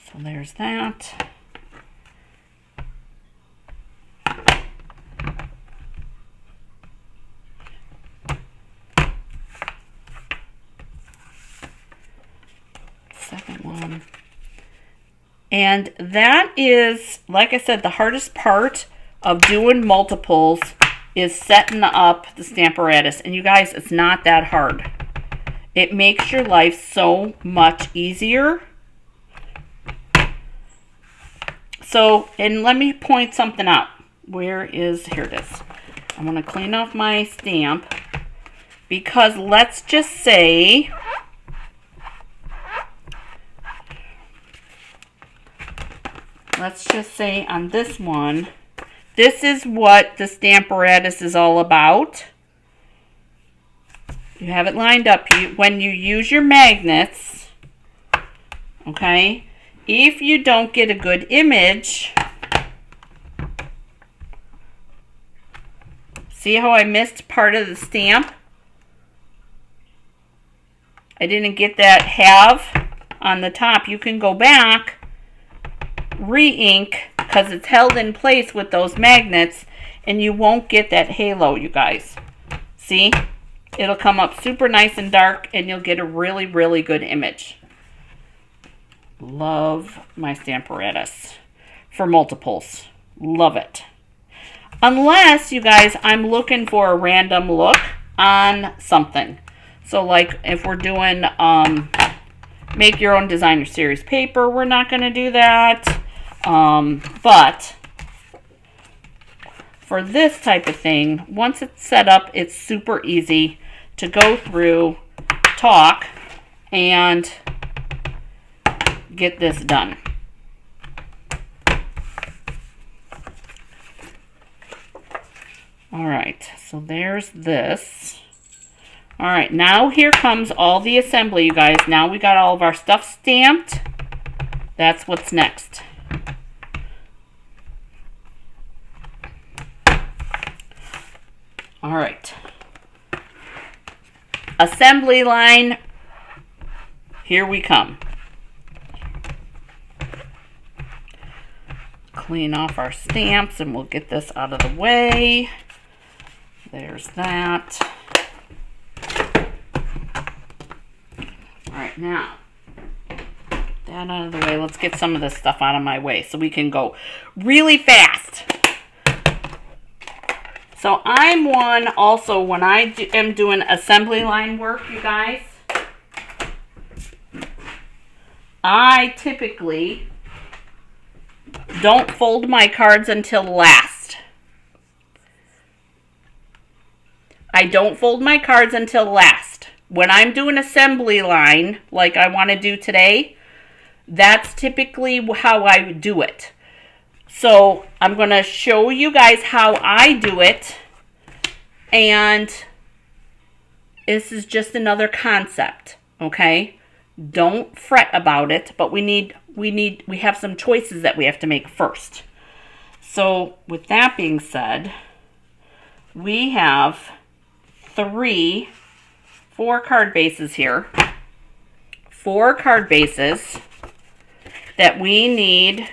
So there's that. Second one. And that is, like I said, the hardest part of doing multiples is setting up the Stamparatus. And you guys, it's not that hard. It makes your life so much easier. So, and let me point something out. Here it is. I'm going to clean off my stamp, because let's just say on this one, this is what the Stamparatus is all about. You have it lined up. When you use your magnets, okay, if you don't get a good image, See how I missed part of the stamp? I didn't get that have on the top. You can go back, re-ink, because it's held in place with those magnets, and you won't get that halo, you guys. See? It'll come up super nice and dark, and you'll get a really, really good image. Love my Stamparatus for multiples. Love it. Unless, you guys, I'm looking for a random look on something. So, like, if we're doing make your own designer series paper, we're not going to do that. But for this type of thing, once it's set up, it's super easy to go through, talk, and get this done. All right, so there's this. All right, now here comes all the assembly, you guys. Now we got all of our stuff stamped. That's what's next. All right. Assembly line. Here we come. Clean off our stamps and we'll get this out of the way. There's that. All right, now, that out of the way. Let's get some of this stuff out of my way so we can go really fast. So I'm one also when I am doing assembly line work, you guys, I typically don't fold my cards until last. I don't fold my cards until last. When I'm doing assembly line, like I want to do today, that's typically how I do it. So I'm going to show you guys how I do it. And this is just another concept, okay? Don't fret about it, but we have some choices that we have to make first. So with that being said, we have 4 card bases here. 4 card bases that we need.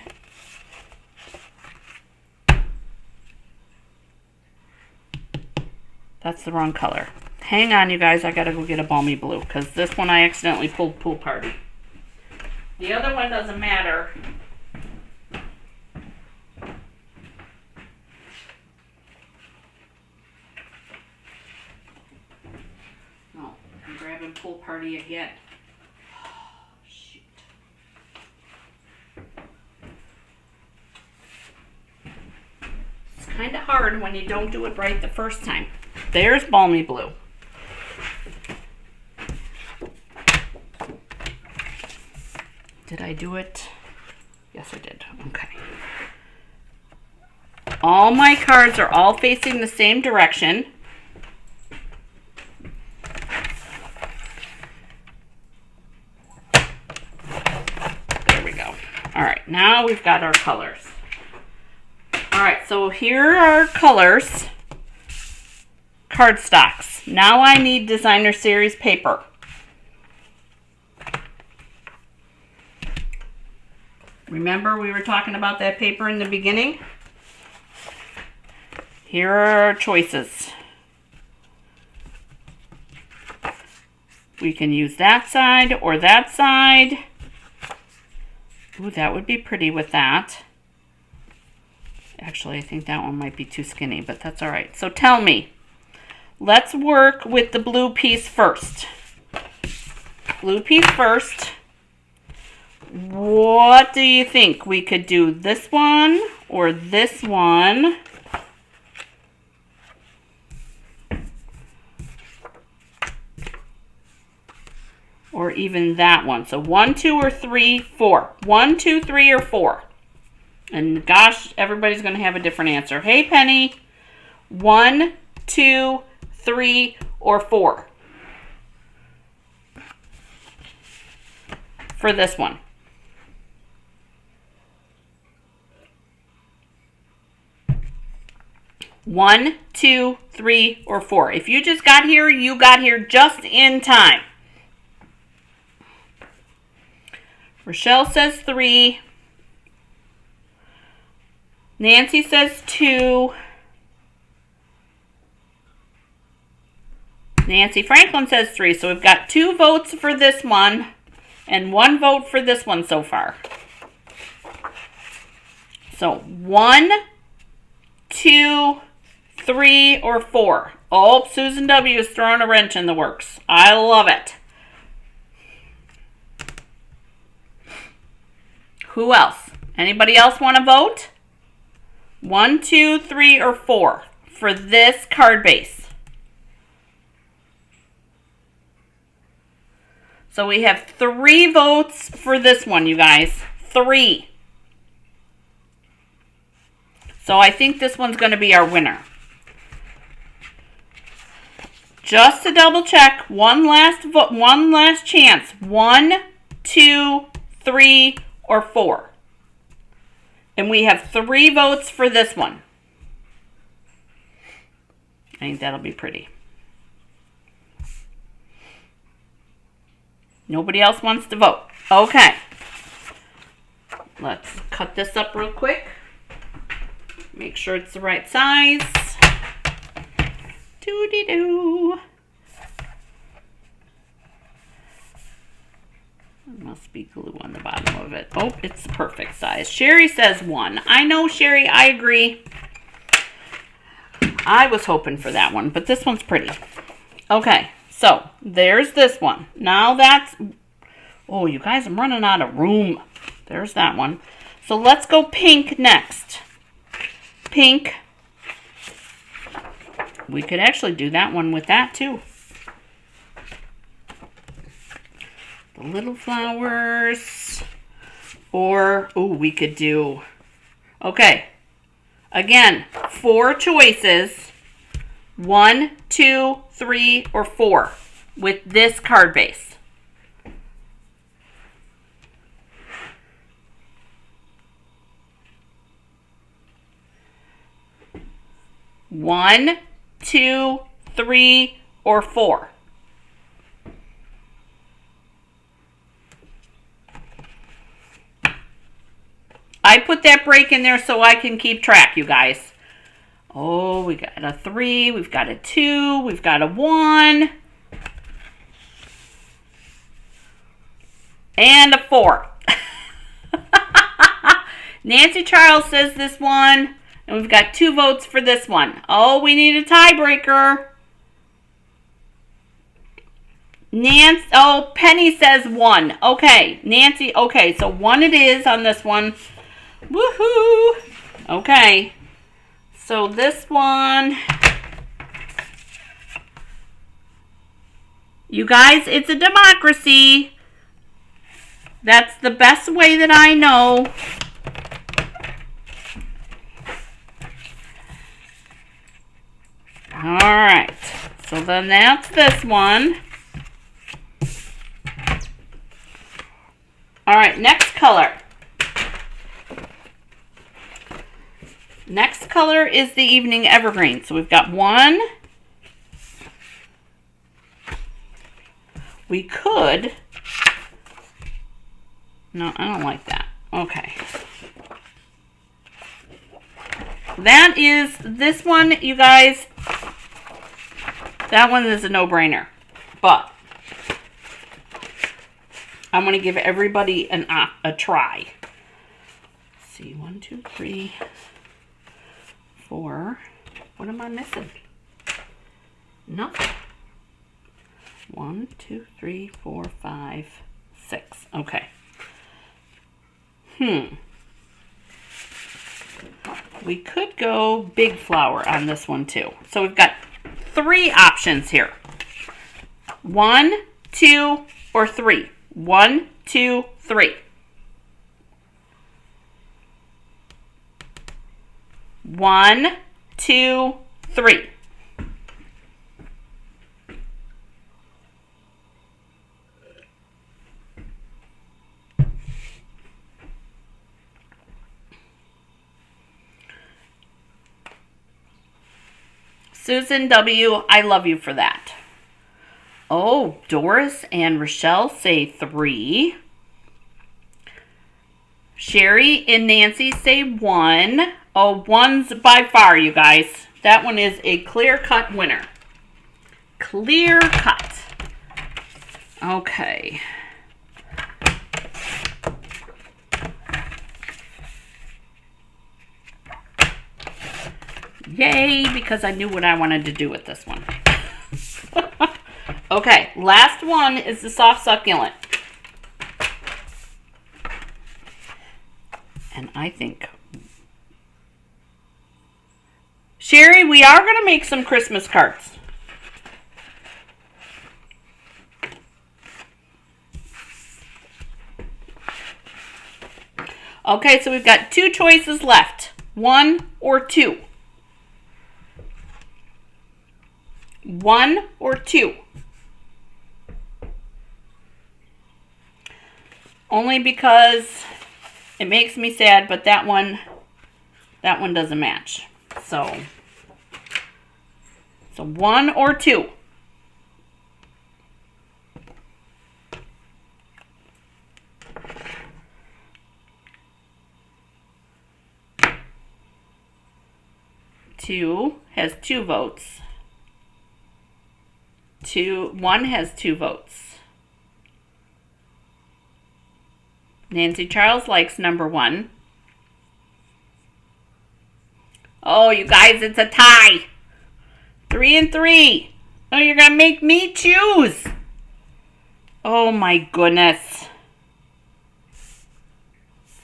That's the wrong color. Hang on, you guys. I gotta go get a balmy blue because this one I accidentally pulled Pool Party. The other one doesn't matter. No, I'm grabbing Pool Party again. Oh, shoot. It's kind of hard when you don't do it right the first time. There's balmy blue. Did I do it? Yes, I did. Okay. All my cards are all facing the same direction. There we go. All right, now we've got our colors. All right, so here are colors. Cardstocks. Now I need designer series paper. Remember we were talking about that paper in the beginning? Here are our choices. We can use that side or that side. Ooh, that would be pretty with that. Actually, I think that one might be too skinny, but that's all right. So tell me, let's work with the blue piece first. Blue piece first. What do you think? We could do this one or this one. Or even that one. So 1, 2, or 3, 4. 1, 2, 3, or 4. And gosh, everybody's going to have a different answer. Hey, Penny. 1, 2, 3, or 4. For this one. 1, 2, 3, or 4. If you just got here, you got here just in time. Rochelle says 3. Nancy says 2. Nancy Franklin says 3. So we've got 2 votes for this one and 1 vote for this one so far. So 1, 2, 3, or 4. Oh, Susan W. is throwing a wrench in the works. I love it. Who else? Anybody else want to vote? 1, 2, 3, or 4 for this card base. So we have 3 votes for this one, you guys. 3. So I think this one's going to be our winner. Just to double check, one last chance. 1, 2, 3, or 4. And we have 3 votes for this one. I think that'll be pretty. Nobody else wants to vote. Okay. Let's cut this up real quick. Make sure it's the right size. Doo-dee-doo. There must be glue on the bottom of it. Oh, it's the perfect size. Sherry says 1. I know, Sherry, I agree. I was hoping for that one, but this one's pretty. Okay, so there's this one. Now that's... Oh, you guys, I'm running out of room. There's that one. So let's go pink next. Pink. We could actually do that one with that too. The little flowers. Or, oh, we could do... Okay. Again, 4 choices. 1, 2, 3, or 4 with this card base. One, 2, 3, or 4. I put that break in there so I can keep track, you guys. Oh, we got a 3, we've got a 2, we've got a 1, and a 4. Nancy Charles says this one, and we've got 2 votes for this one. Oh, we need a tiebreaker. Nancy, oh, Penny says 1. Okay, Nancy, okay, so 1 it is on this one. Woohoo! Okay, so this one, you guys, it's a democracy. That's the best way that I know. All right, so then that's this one. All right, next color. Next color is the Evening Evergreen. So we've got 1. We could... No, I don't like that. Okay. That is this one, you guys. That one is a no-brainer. But I'm going to give everybody a try. Let's see, 1, 2, 3, 4. What am I missing? Nothing. 1, 2, 3, 4, 5, 6. Okay. We could go big flower on this one too. So we've got 3 options here. 1, 2, or 3. 1, 2, 3. 1, 2, 3. Susan W., I love you for that. Oh, Doris and Rochelle say 3. Sherry and Nancy say 1. Oh, 1's by far, you guys. That one is a clear-cut winner. Clear cut. Okay. Yay, because I knew what I wanted to do with this one. Okay, last one is the soft succulent. And I think, Sherry, we are going to make some Christmas cards. Okay, so we've got 2 choices left. 1 or 2. 1 or 2. Only because it makes me sad, but that one doesn't match. So 1 or 2. Two has 2 votes. 1 has 2 votes. Nancy Charles likes number 1. Oh, you guys, it's a tie. 3 and 3. Oh, you're going to make me choose. Oh, my goodness.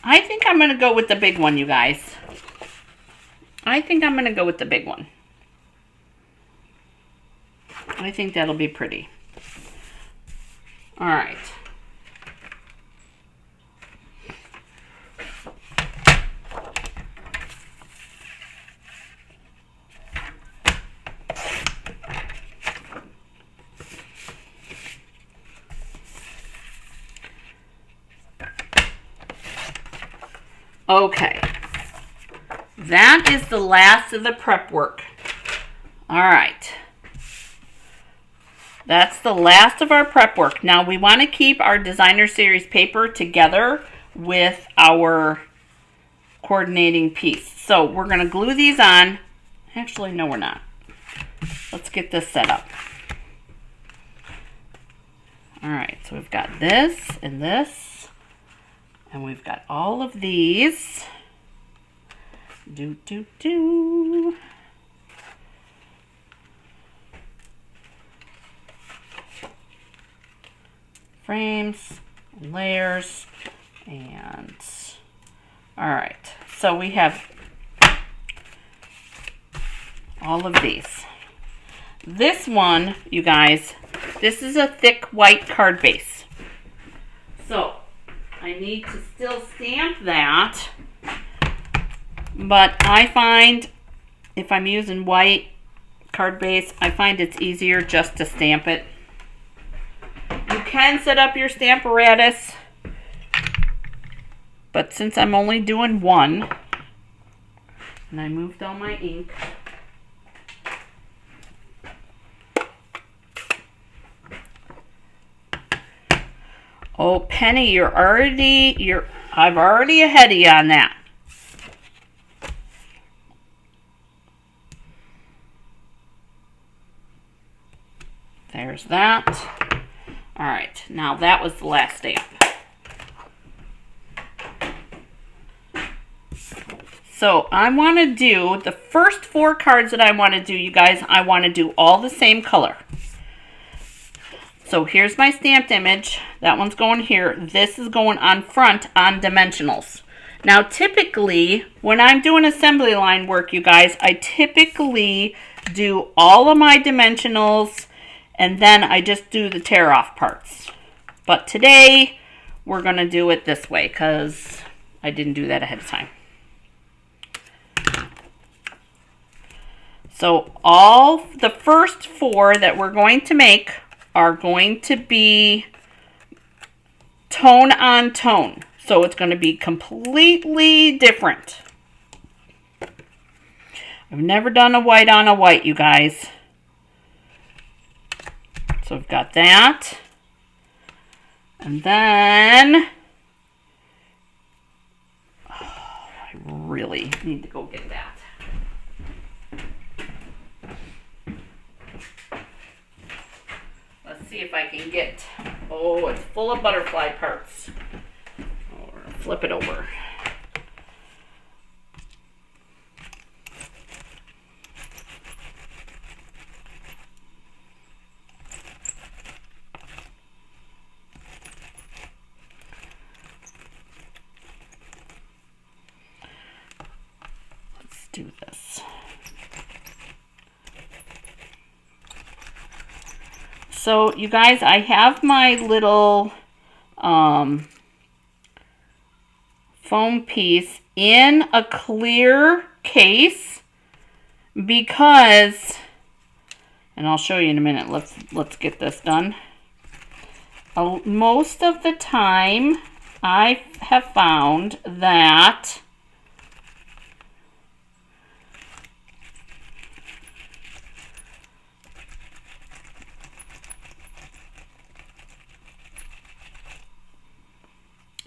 I think I'm going to go with the big one, you guys. I think I'm going to go with the big one. I think that'll be pretty. All right. Okay. That is the last of the prep work. All right. That's the last of our prep work. Now we want to keep our designer series paper together with our coordinating piece. So we're going to glue these on. Actually, no, we're not. Let's get this set up. All right, so we've got this and this, and we've got all of these. Frames, and layers, and all right. So we have all of these. This one, you guys, this is a thick white card base. So I need to still stamp that, but I find if I'm using white card base, I find it's easier just to stamp it. You can set up your Stamparatus, but since I'm only doing one, and I moved all my ink, oh, Penny, I've already ahead of you on that. There's that. All right, now that was the last stamp. So I want to do the first 4 cards that I want to do, you guys. I want to do all the same color. So here's my stamped image. That one's going here. This is going on front on dimensionals. Now typically, when I'm doing assembly line work, you guys, I typically do all of my dimensionals and then I just do the tear off parts. But today, we're going to do it this way because I didn't do that ahead of time. So all the first 4 that we're going to make are going to be tone on tone. So it's going to be completely different. I I've never done a white on a white, you guys. So I've got that. And then, I really need to go get that. Let's see if I can get, oh, it's full of butterfly parts. Or flip it over. Let's do this. So you guys, I have my little foam piece in a clear case because, and I'll show you in a minute, let's get this done. Most of the time I have found that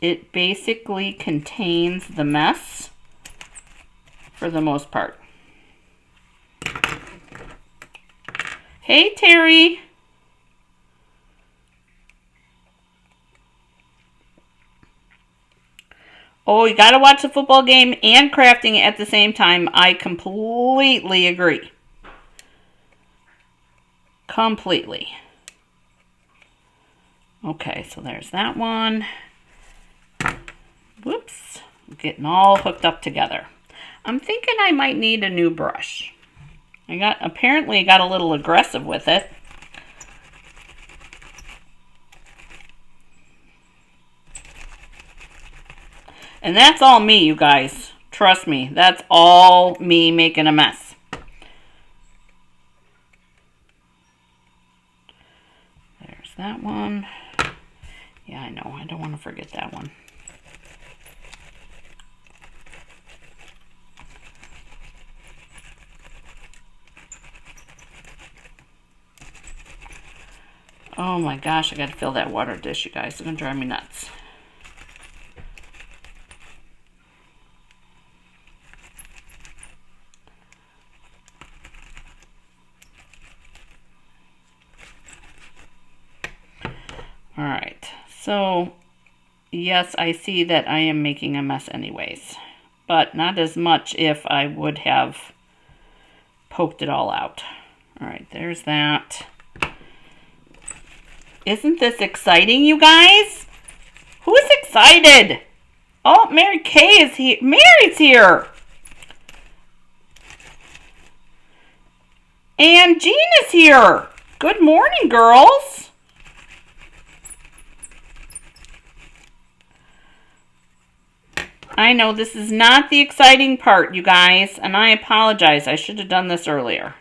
it basically contains the mess for the most part. Hey, Terry. Oh, you got to watch the football game and crafting at the same time. I completely agree. Completely. Okay, so there's that one. Whoops, I'm getting all hooked up together. I'm thinking I might need a new brush. Apparently got a little aggressive with it. And that's all me, you guys. Trust me, that's all me making a mess. There's that one. Yeah, I know, I don't want to forget that one. Oh my gosh, I gotta fill that water dish, you guys. It's gonna drive me nuts. Alright, so yes, I see that I am making a mess anyways, but not as much if I would have poked it all out. Alright, there's that. Isn't this exciting, you guys? Who's excited? Oh, Mary Kay is here. Mary's here. And Jean is here. Good morning, girls. I know this is not the exciting part, you guys, and I apologize. I should have done this earlier.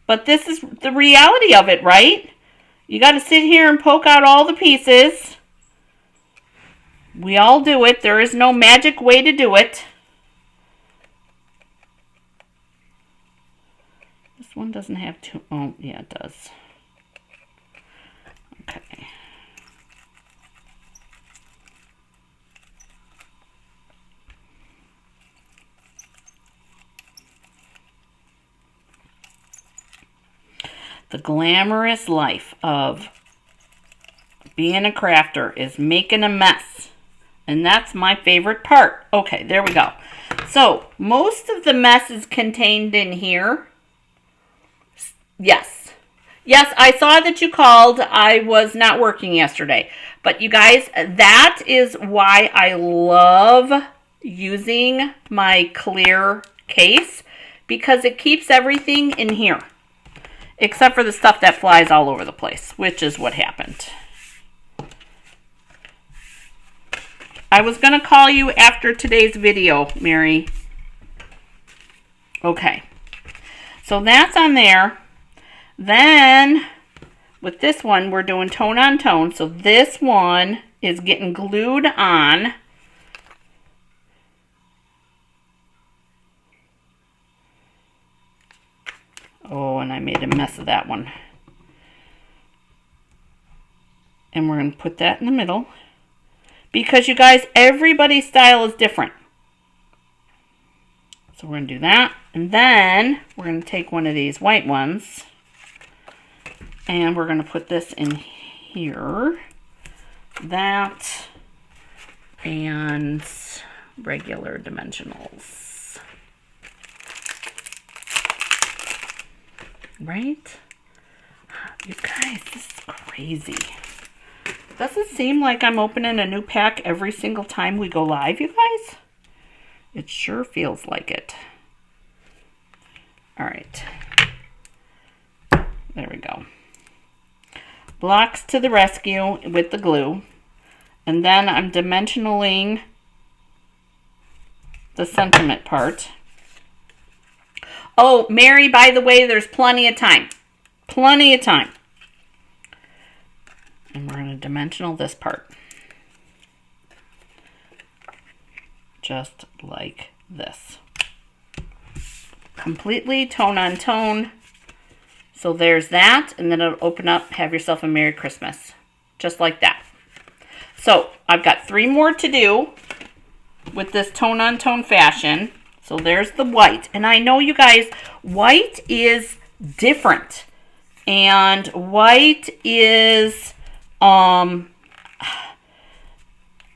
But this is the reality of it, right? You got to sit here and poke out all the pieces. We all do it. There is no magic way to do it. This one doesn't have to. Oh, yeah, it does. Okay. The glamorous life of being a crafter is making a mess. And that's my favorite part. Okay, there we go. So, most of the mess is contained in here. Yes. Yes, I saw that you called. I was not working yesterday. But you guys, that is why I love using my clear case. Because it keeps everything in here. Except for the stuff that flies all over the place, which is what happened. I was going to call you after today's video, Mary. Okay. So that's on there. Then, with this one, we're doing tone on tone. So this one is getting glued on. Oh, and I made a mess of that one. And we're going to put that in the middle. Because you guys, everybody's style is different. So we're going to do that. And then we're going to take one of these white ones. And we're going to put this in here. That. And regular dimensionals. Right? You guys, this is crazy. Does it seem like I'm opening a new pack every single time we go live, you guys? It sure feels like it. All right. There we go. Blocks to the rescue with the glue. And then I'm dimensionaling the sentiment part. Oh, Mary, by the way, there's plenty of time. Plenty of time. And we're going to dimensional this part. Just like this. Completely tone on tone. So there's that. And then it'll open up, have yourself a Merry Christmas. Just like that. So I've got 3 more to do with this tone on tone fashion. So there's the white. And I know you guys, white is different. And white is,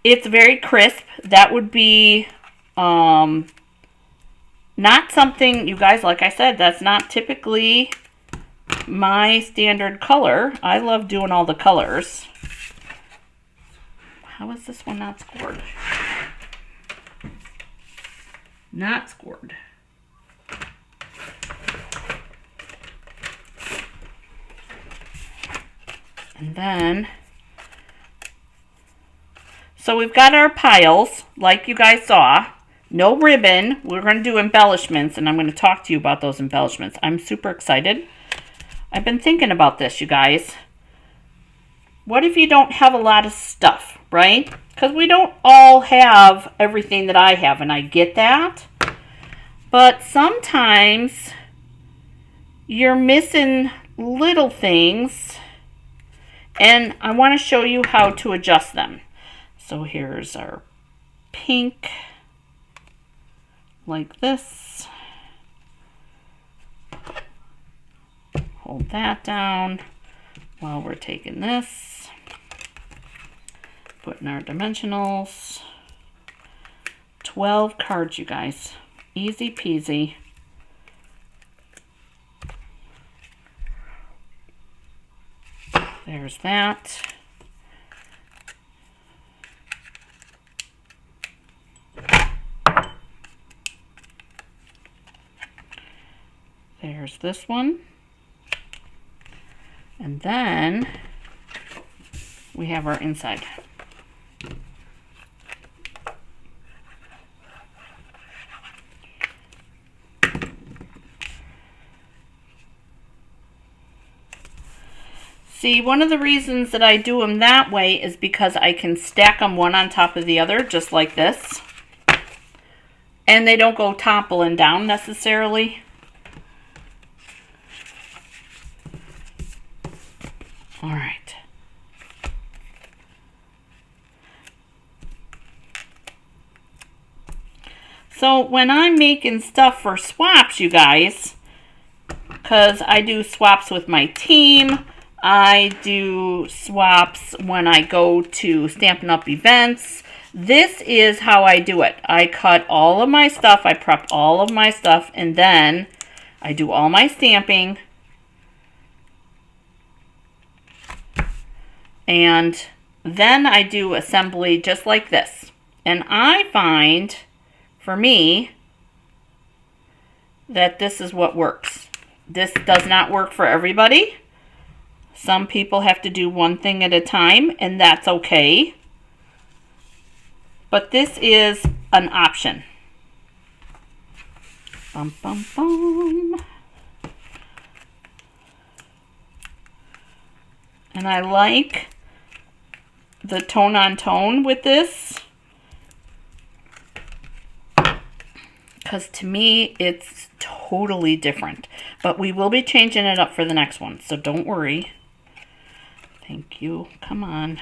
it's very crisp. That would be, not something, you guys, like I said, that's not typically my standard color. I love doing all the colors. How is this one not scored? Not scored. And then, so we've got our piles, like you guys saw. No ribbon. We're going to do embellishments, and I'm going to talk to you about those embellishments. I'm super excited. I've been thinking about this, you guys. What if you don't have a lot of stuff, right? Because we don't all have everything that I have, and I get that. But sometimes you're missing little things, and I want to show you how to adjust them. So here's our pink, like this. Hold that down while we're taking this, putting our dimensionals. 12 cards, you guys. Easy peasy. There's that. There's this one. And then we have our inside. See, one of the reasons that I do them that way is because I can stack them one on top of the other, just like this. And they don't go toppling down necessarily. All right. So when I'm making stuff for swaps, you guys, because I do swaps with my team, I do swaps when I go to Stampin' Up! Events. This is how I do it. I cut all of my stuff, I prep all of my stuff, and then I do all my stamping. And then I do assembly just like this. And I find, for me, that this is what works. This does not work for everybody. Some people have to do one thing at a time, and that's okay. But this is an option. Bum, bum, bum. And I like the tone on tone with this, because to me it's totally different. But we will be changing it up for the next one, so don't worry. Thank you. Come on.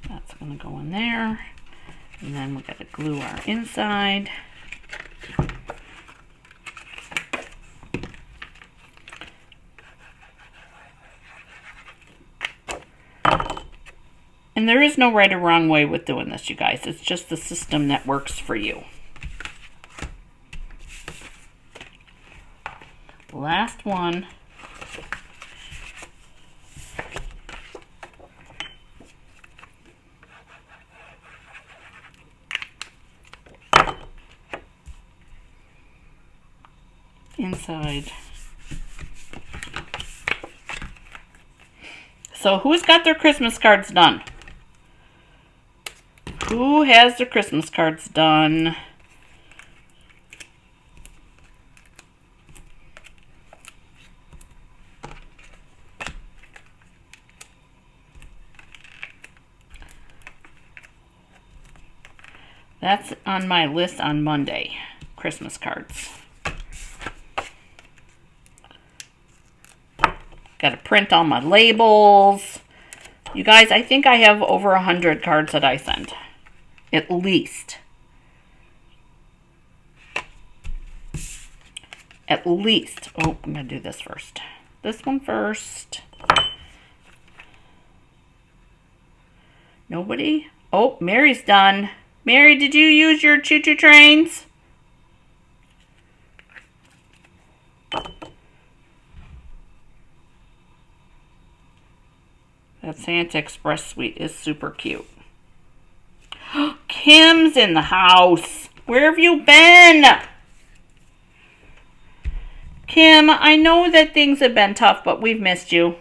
That's going to go in there. And then we got to glue our inside. And there is no right or wrong way with doing this, you guys. It's just the system that works for you. Last one. Inside. So who's got their Christmas cards done? Who has their Christmas cards done? That's on my list on Monday, Christmas cards. Got to print all my labels. You guys, I think I have over 100 cards that I send. At least. At least. Oh, I'm going to do this first. This one first. Nobody? Oh, Mary's done. Mary, did you use your choo-choo trains? That Santa Express suite is super cute. Kim's in the house. Where have you been? Kim, I know that things have been tough, but we've missed you.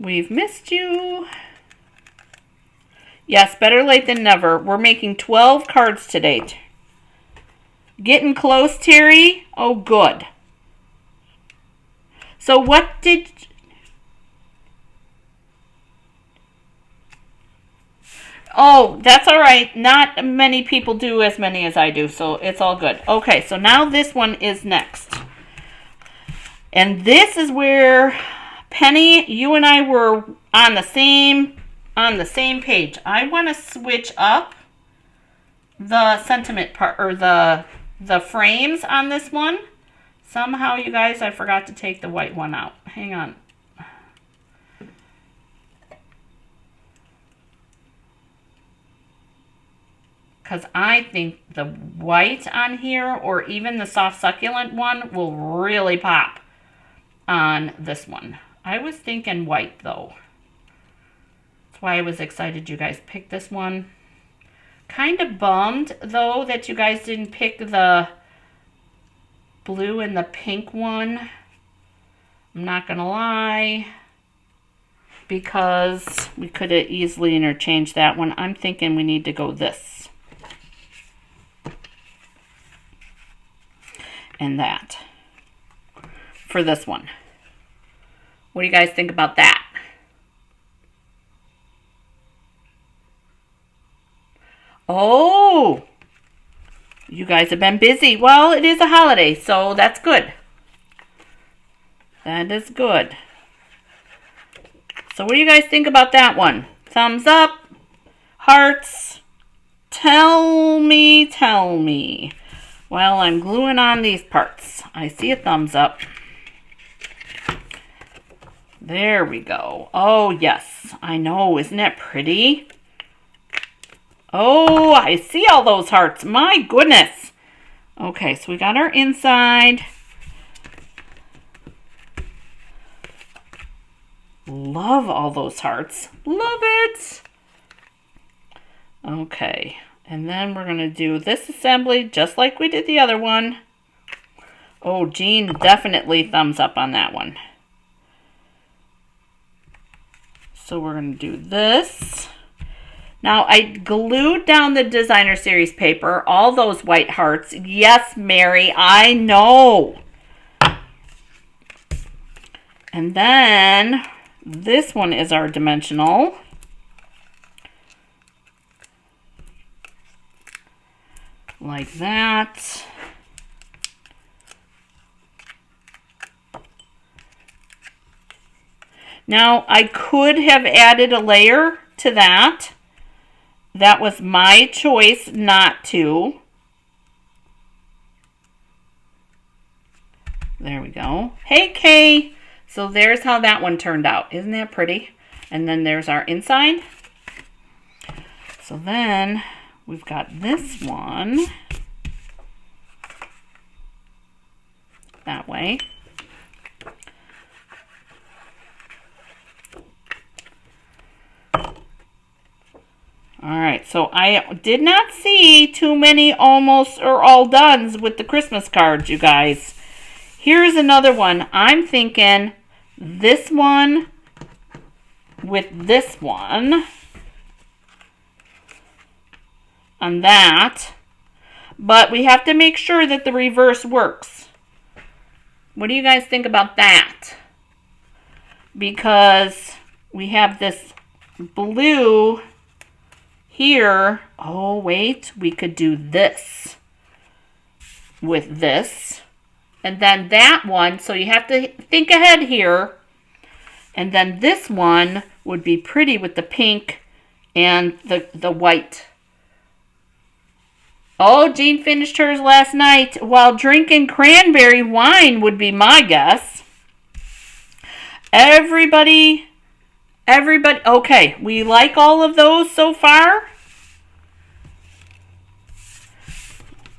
We've missed you. Yes, better late than never. We're making 12 cards today. Getting close, Terry? Oh, good. So what did... Oh, that's all right. Not many people do as many as I do, so it's all good. Okay, so now this one is next. And this is where, Penny, you and I were on the same page. I want to switch up the sentiment part, or the frames on this one. Somehow, you guys, I forgot to take the white one out. Hang on. Because I think the white on here, or even the soft succulent one, will really pop on this one. I was thinking white, though. That's why I was excited you guys picked this one. Kind of bummed, though, that you guys didn't pick the blue and the pink one. I'm not going to lie. Because we could have easily interchanged that one. I'm thinking we need to go this. And that. For this one. What do you guys think about that? Oh, you guys have been busy. Well, it is a holiday, so that's good. That is good. So what do you guys think about that one? Thumbs up, hearts, tell me, tell me. Well, I'm gluing on these parts. I see a thumbs up. There we go. Oh, yes, I know. Isn't that pretty? Oh, I see all those hearts. My goodness. Okay, so we got our inside. Love all those hearts. Love it. Okay, and then we're going to do this assembly just like we did the other one. Oh, Jean, definitely thumbs up on that one. So we're going to do this. Now, I glued down the designer series paper, all those white hearts. Yes, Mary, I know. And then this one is our dimensional. Like that. Now, I could have added a layer to that. That was my choice not to. There we go. Hey, Kay. So there's how that one turned out. Isn't that pretty? And then there's our inside. So then we've got this one. That way. Alright, so I did not see too many almost or all dones with the Christmas cards, you guys. Here's another one. I'm thinking this one with this one on that. But we have to make sure that the reverse works. What do you guys think about that? Because we have this blue here. Oh, wait. We could do this with this. And then that one. So you have to think ahead here. And then this one would be pretty with the pink and the white. Oh, Jean finished hers last night while drinking cranberry wine would be my guess. Everybody, okay, we like all of those so far.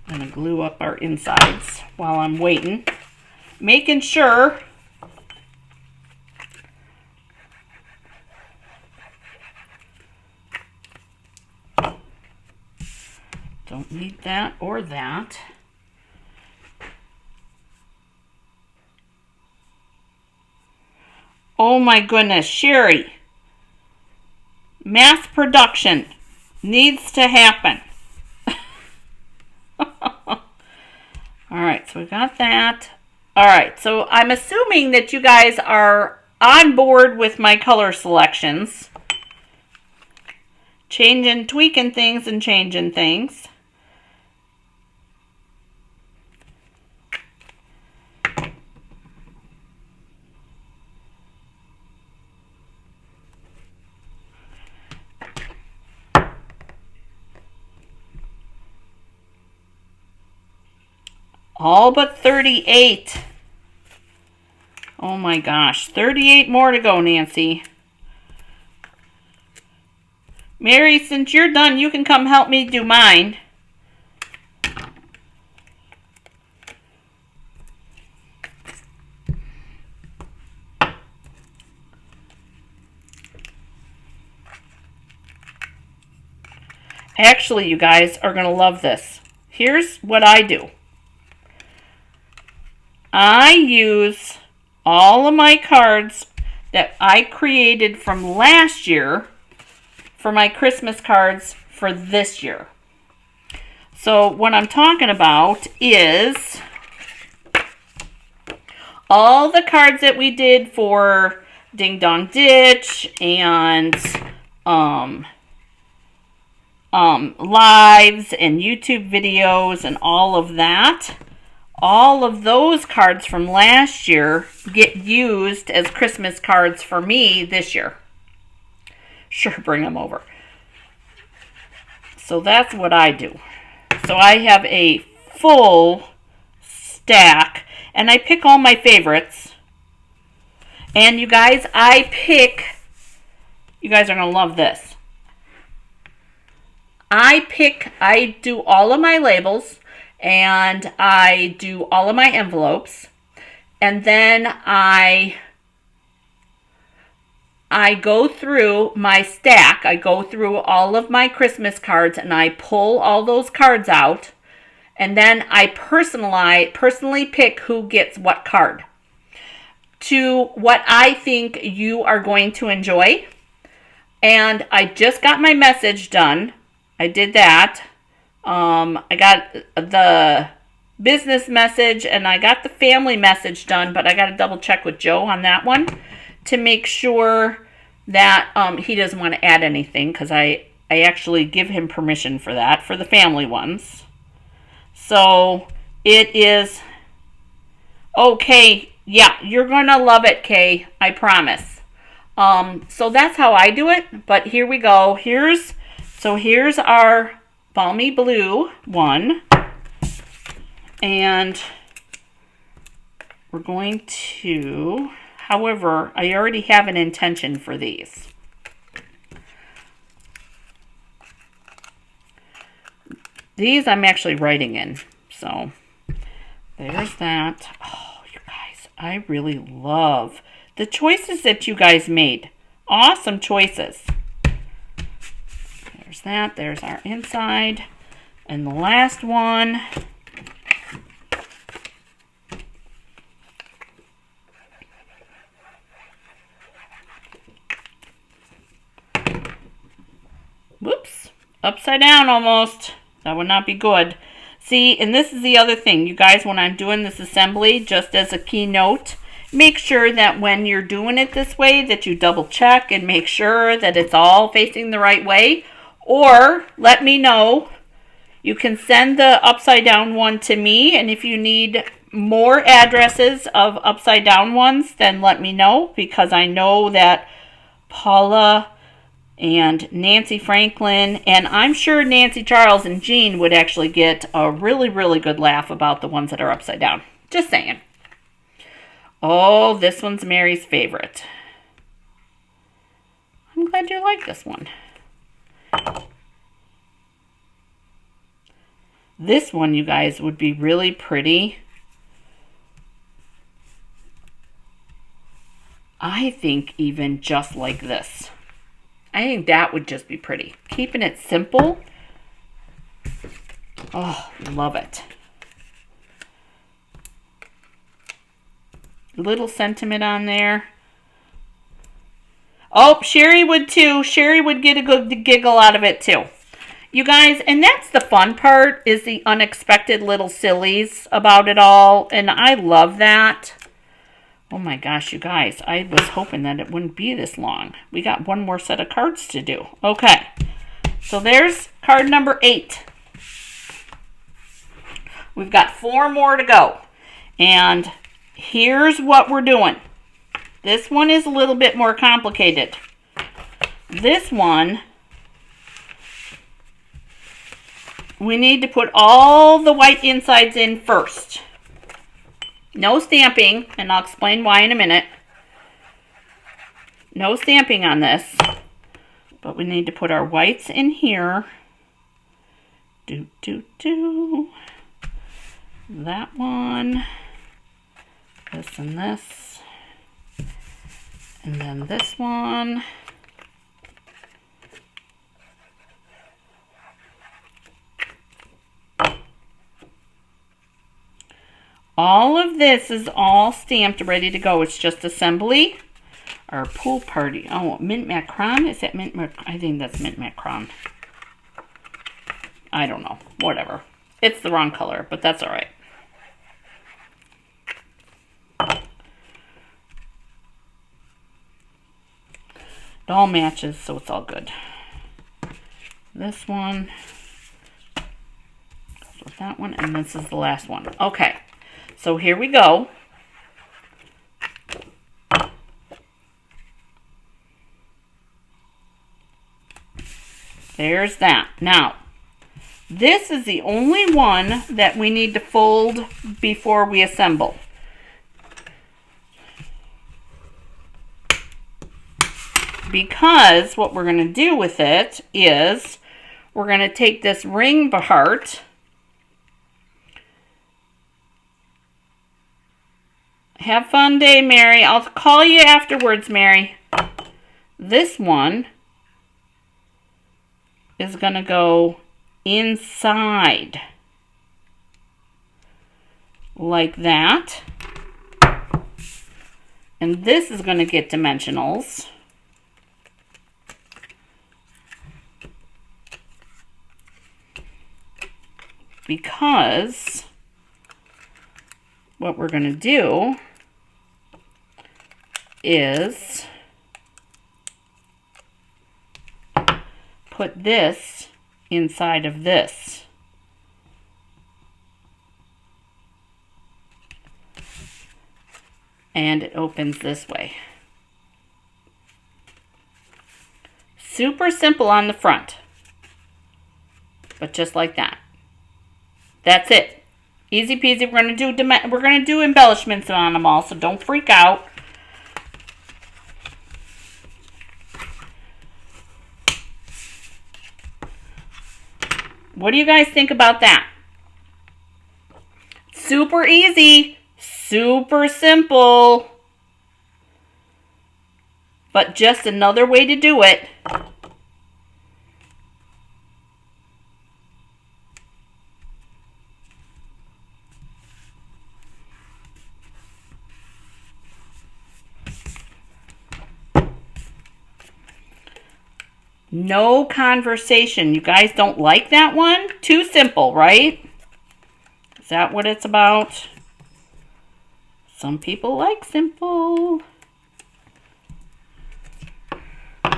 I'm going to glue up our insides while I'm waiting. Making sure don't need that or that. Oh my goodness, Sherry. Mass production needs to happen. Alright, so we got that. Alright, so I'm assuming that you guys are on board with my color selections. Tweaking things and changing things. All but 38. Oh my gosh. 38 more to go, Nancy. Mary, since you're done, you can come help me do mine. Actually, you guys are going to love this. Here's what I do. I use all of my cards that I created from last year for my Christmas cards for this year. So what I'm talking about is all the cards that we did for Ding Dong Ditch and lives and YouTube videos and all of that. All of those cards from last year get used as Christmas cards for me this year. Sure, bring them over. So that's what I do. So I have a full stack, and I pick all my favorites. And you guys, you guys are going to love this. I do all of my labels. And I do all of my envelopes, and then I go through my stack. I go through all of my Christmas cards, and I pull all those cards out, and then I personally pick who gets what card to what I think you are going to enjoy. And I just got my message done. I did that. I got the business message and I got the family message done, but I got to double check with Joe on that one to make sure that he doesn't want to add anything, because I actually give him permission for that, for the family ones. So it is okay. Yeah, you're going to love it, Kay. I promise. So that's how I do it. But here we go. Here's our Balmy Blue one. And we're going to, however, I already have an intention for these. These I'm actually writing in. So there's that. Oh, you guys, I really love the choices that you guys made. Awesome choices. There's that. There's our inside. And the last one. Whoops. Upside down almost. That would not be good. See, and this is the other thing. You guys, when I'm doing this assembly, just as a keynote, make sure that when you're doing it this way, that you double check and make sure that it's all facing the right way. Or let me know. You can send the upside down one to me, and if you need more addresses of upside down ones, then let me know, because I know that Paula and Nancy Franklin, and I'm sure Nancy Charles and Jean would actually get a really, really good laugh about the ones that are upside down. Just saying. Oh, this one's Mary's favorite. I'm glad you like this one. This one, you guys, would be really pretty. I think even just like this. I think that would just be pretty. Keeping it simple. Oh, love it. Little sentiment on there. Oh, Sherry would too. Sherry would get a good giggle out of it too. You guys, and that's the fun part, is the unexpected little sillies about it all. And I love that. Oh my gosh, you guys, I was hoping that it wouldn't be this long. We got one more set of cards to do. Okay, so there's card number 8. We've got 4 more to go. And here's what we're doing. This one is a little bit more complicated. This one, we need to put all the white insides in first. No stamping, and I'll explain why in a minute. No stamping on this, but we need to put our whites in here. That one, this and this, and then this one. All of this is all stamped, ready to go. It's just assembly. Our pool party. Oh, Mint Macron? Is that Mint Macron? I think that's Mint Macron. I don't know. Whatever. It's the wrong color, but that's all right. It all matches, so it's all good. This one goes with that one, and this is the last one. Okay. So here we go. There's that. Now, this is the only one that we need to fold before we assemble. Because what we're going to do with it is we're going to take this ring part. Have fun day, Mary. I'll call you afterwards, Mary. This one is going to go inside. Like that. And this is going to get dimensionals. Because what we're going to do is put this inside of this. And it opens this way. Super simple on the front, but just like that. That's it. Easy peasy. We're gonna do embellishments on them all, so don't freak out. What do you guys think about that? Super easy, super simple, but just another way to do it. No conversation. You guys don't like that one? Too simple, right? Is that what it's about? Some people like simple.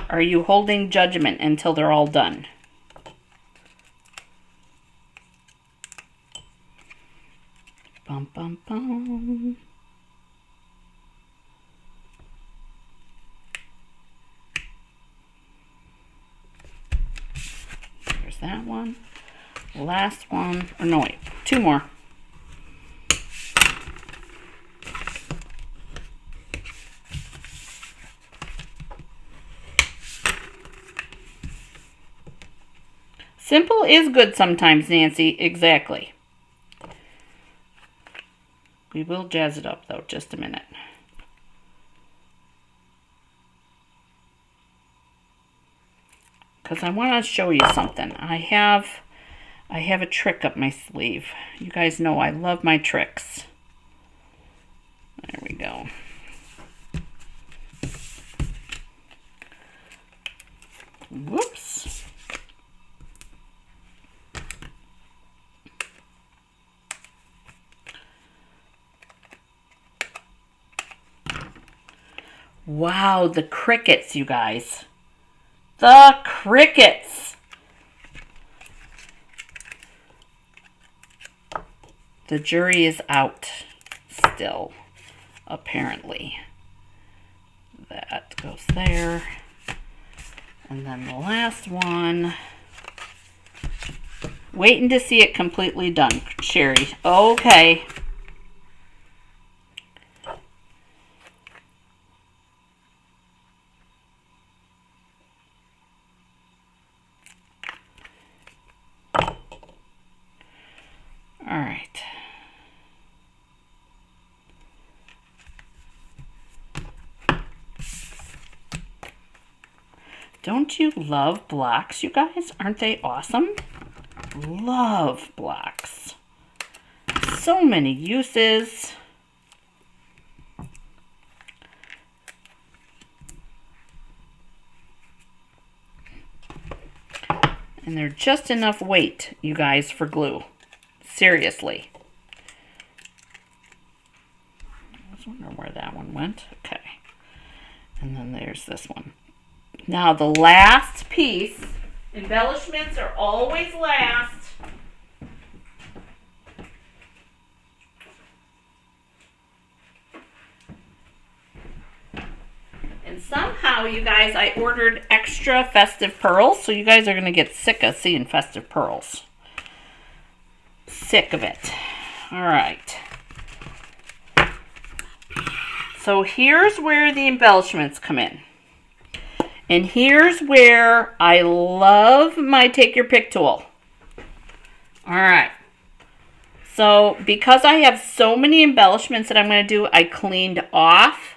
Are you holding judgment until they're all done? Bum, bum, bum. There's that one. Last one. Or no, wait. Two more. Simple is good sometimes, Nancy. Exactly. We will jazz it up, though. Just a minute. Because I want to show you something. I have a trick up my sleeve. You guys know I love my tricks. There we go. Whoops. Wow, the crickets, you guys. The crickets. The jury is out still, apparently. That goes there. And then the last one. Waiting to see it completely done, Sherry. Okay. All right. Don't you love blocks, you guys? Aren't they awesome? Love blocks. So many uses. And they're just enough weight, you guys, for glue. Seriously. I was wondering where that one went. Okay. And then there's this one. Now the last piece, embellishments are always last. And somehow, you guys, I ordered extra festive pearls, so you guys are going to get sick of seeing festive pearls. Sick of it. All right. So here's where the embellishments come in. And here's where I love my take your pick tool. All right. So because I have so many embellishments that I'm going to do, I cleaned off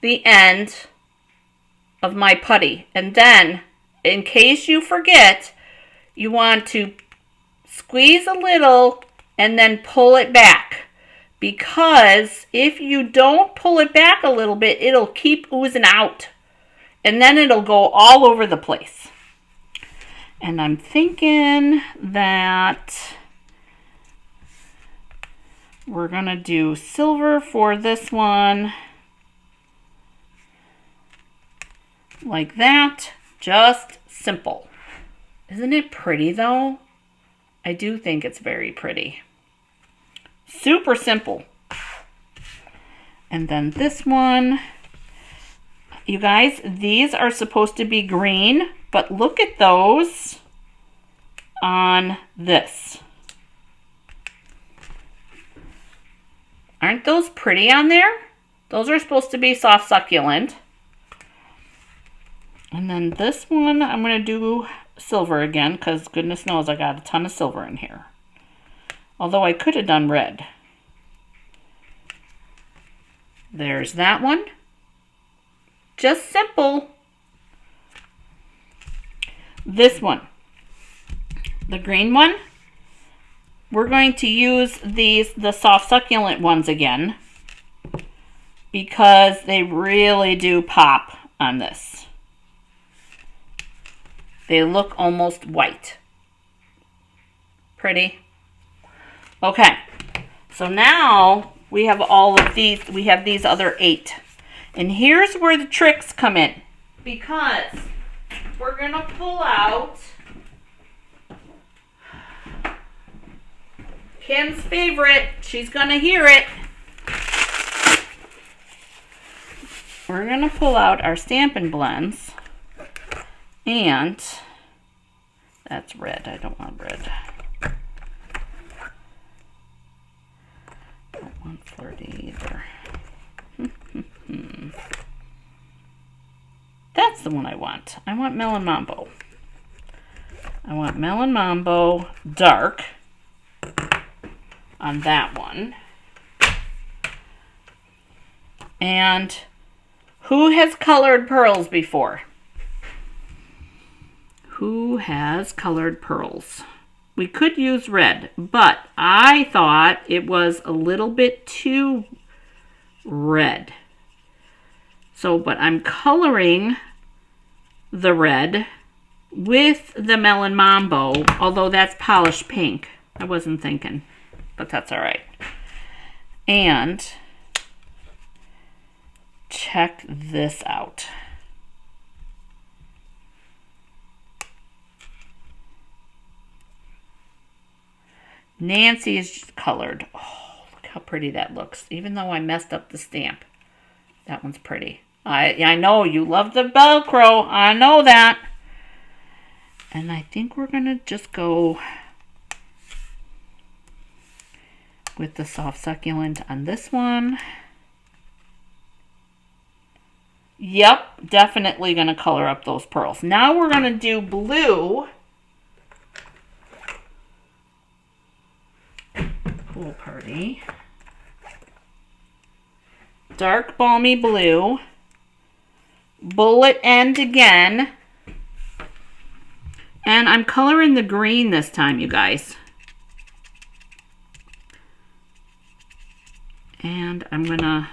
the end of my putty. And then, in case you forget, you want to squeeze a little and then pull it back. Because if you don't pull it back a little bit, it'll keep oozing out. And then it'll go all over the place. And I'm thinking that we're gonna do silver for this one. Like that, just simple. Isn't it pretty though? I do think it's very pretty. Super simple. And then this one, you guys, these are supposed to be green, but look at those on this. Aren't those pretty on there? Those are supposed to be soft succulent. And then this one, I'm going to do silver again, because goodness knows I got a ton of silver in here. Although I could have done red. There's that one. Just simple. This one, the green one, we're going to use the soft succulent ones again, because they really do pop on this. They look almost white. Pretty. Okay, so now we have all of these. We have these other 8. And here's where the tricks come in. Because we're going to pull out Kim's favorite. She's going to hear it. We're going to pull out our Stampin' Blends. And that's red. I don't want red. Don't want flirty either. That's the one I want. I want Melon Mambo. I want Melon Mambo dark on that one. And who has colored pearls before? Who has colored pearls? We could use red, but I thought it was a little bit too red. So, but I'm coloring the red with the Melon Mambo, although that's polished pink. I wasn't thinking, but that's all right. And check this out. Nancy is colored. Oh, look how pretty that looks. Even though I messed up the stamp. That one's pretty. I know you love the Velcro. I know that. And I think we're going to just go with the soft succulent on this one. Yep, definitely going to color up those pearls. Now we're going to do blue. Pool party. Dark balmy blue. Bullet end again. And I'm coloring the green this time, you guys. And I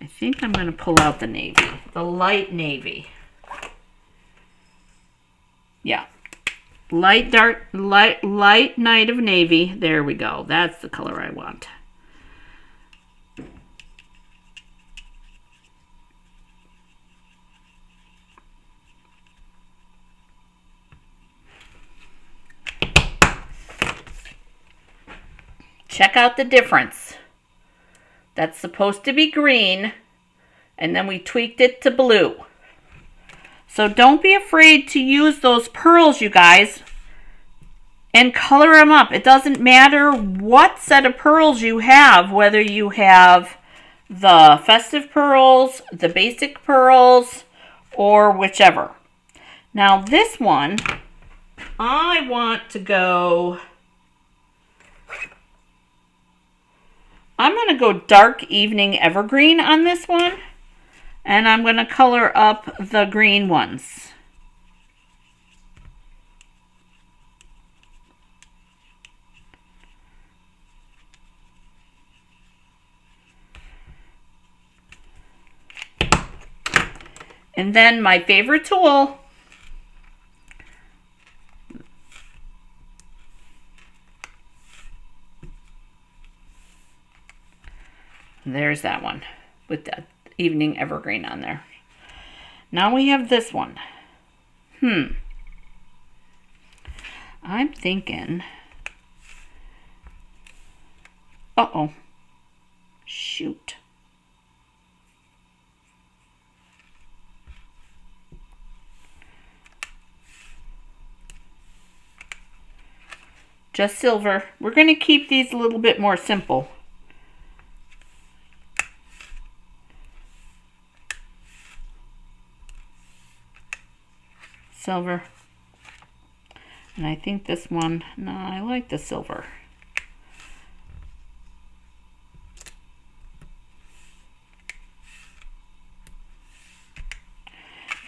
think I'm gonna pull out the navy, the light navy. Yeah. Light night of navy. There we go. That's the color I want. Check out the difference. That's supposed to be green, and then we tweaked it to blue. So don't be afraid to use those pearls, you guys, and color them up. It doesn't matter what set of pearls you have, whether you have the festive pearls, the basic pearls, or whichever. Now this one, I want to go, I'm going to go dark evening evergreen on this one. And I'm going to color up the green ones. And then my favorite tool, There's that one with the evening evergreen on there. Now we have this one. I'm thinking, uh-oh, shoot. Just silver. We're going to keep these a little bit more simple. Silver. And I think this one, no, I like the silver.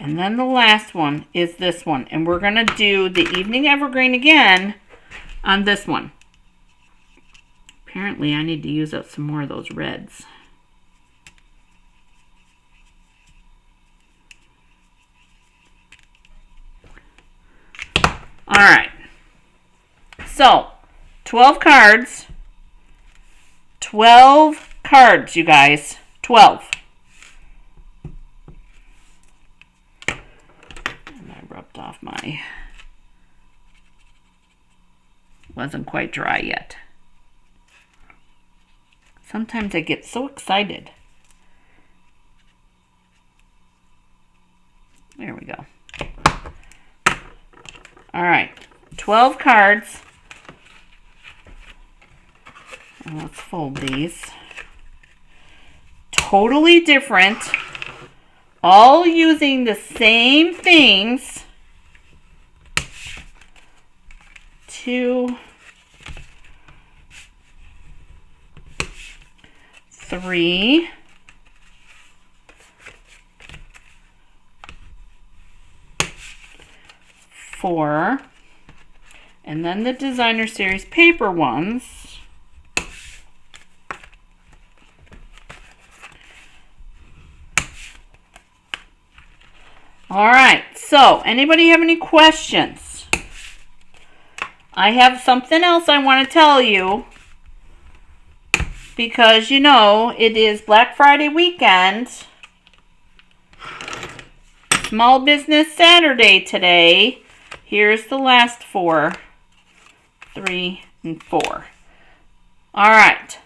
And then the last one is this one. And we're going to do the evening evergreen again on this one. Apparently I need to use up some more of those reds. All right. So, 12 cards. 12 cards, you guys. 12. And I rubbed off my... Wasn't quite dry yet. Sometimes I get so excited. There we go. All right, 12 cards. And let's fold these. Totally different. All using the same things. 2, 3, 4, and then the Designer Series paper ones. All right, so anybody have any questions? I have something else I want to tell you because, you know, it is Black Friday weekend. Small Business Saturday today. Here's the last 4, 3, and 4. All right.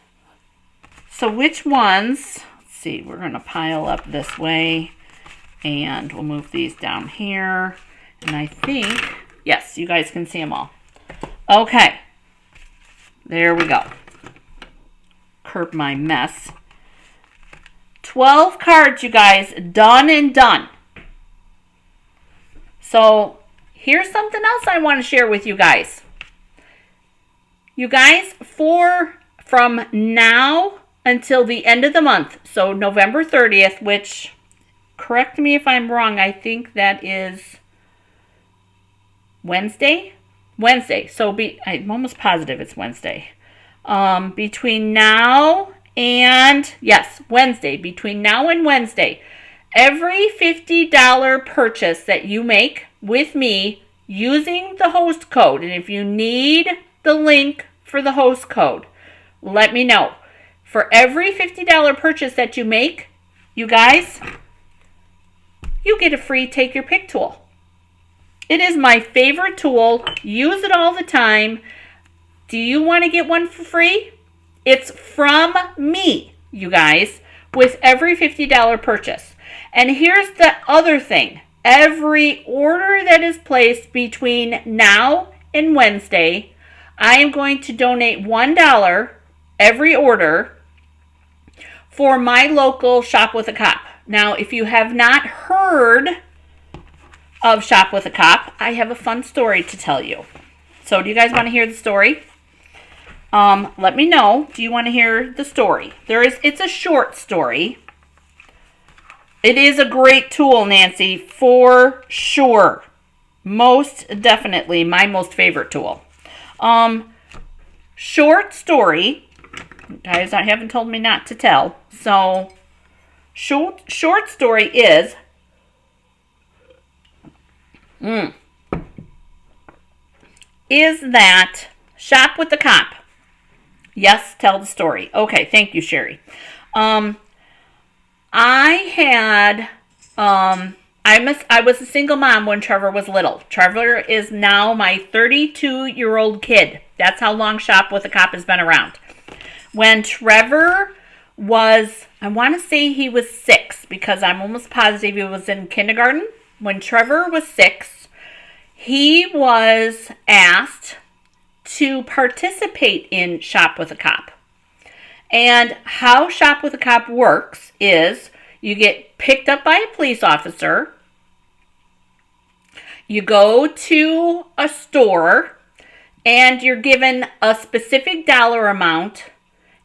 So which ones? Let's see. We're going to pile up this way. And we'll move these down here. And I think, yes, you guys can see them all. Okay. There we go. Curb my mess. 12 cards, you guys. Done and done. So here's something else I want to share with you guys. You guys, from now until the end of the month, so November 30th, which, correct me if I'm wrong, I think that is Wednesday? Wednesday. So I'm almost positive it's Wednesday. Between now and, yes, Wednesday. Between now and Wednesday, every $50 purchase that you make with me using the host code, and if you need the link for the host code, let me know. For every $50 purchase that you make, you guys, you get a free Take Your Pick tool. It is my favorite tool. Use it all the time. Do you want to get one for free? It's from me, you guys, with every $50 purchase. And here's the other thing. Every order that is placed between now and Wednesday, I am going to donate $1 every order for my local Shop with a Cop. Now, if you have not heard of Shop with a Cop, I have a fun story to tell you. So do you guys want to hear the story? Let me know. Do you want to hear the story? It's a short story. It is a great tool, Nancy, for sure. Most definitely my most favorite tool. Short story. Guys, I haven't told me not to tell. So, short story is that Shop with the Cop. Yes, tell the story. Okay, thank you, Sherry. Um, I had, I was a single mom when Trevor was little. Trevor is now my 32-year-old kid. That's how long Shop with a Cop has been around. When Trevor was, I want to say he was 6, because I'm almost positive he was in kindergarten. When Trevor was 6, he was asked to participate in Shop with a Cop. And how Shop with a Cop works is you get picked up by a police officer, you go to a store, and you're given a specific dollar amount,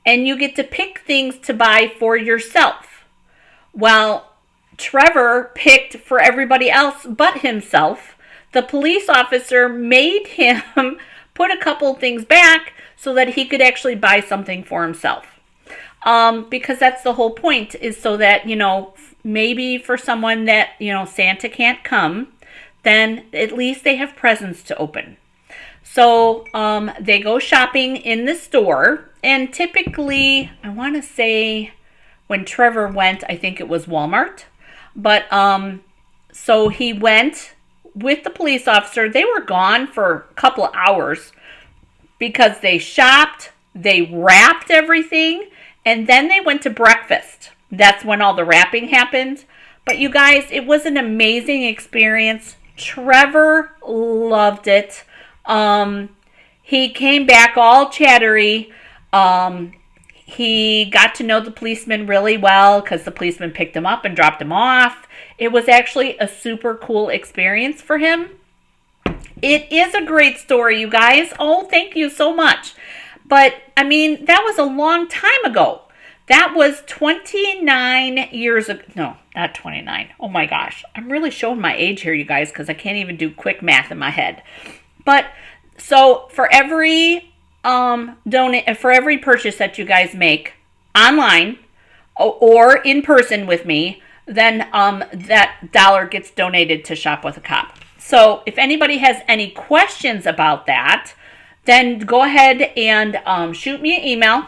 and you get to pick things to buy for yourself. Well, Trevor picked for everybody else but himself. The police officer made him put a couple things back so that he could actually buy something for himself. Because that's the whole point, is so that, maybe for someone that, Santa can't come, then at least they have presents to open. So they go shopping in the store, and typically, I want to say when Trevor went, I think it was Walmart. But so he went with the police officer. They were gone for a couple of hours because they shopped, they wrapped everything, and then they went to breakfast. That's when all the wrapping happened. But you guys, it was an amazing experience. Trevor loved it. He came back all chattery. He got to know the policeman really well because the policeman picked him up and dropped him off. It was actually a super cool experience for him. It is a great story, you guys. Oh, thank you so much. But, that was a long time ago. That was 29 years ago. No, not 29. Oh my gosh. I'm really showing my age here, you guys, because I can't even do quick math in my head. But, so for every for every purchase that you guys make online or in person with me, then that dollar gets donated to Shop with a Cop. So if anybody has any questions about that, then go ahead and shoot me an email.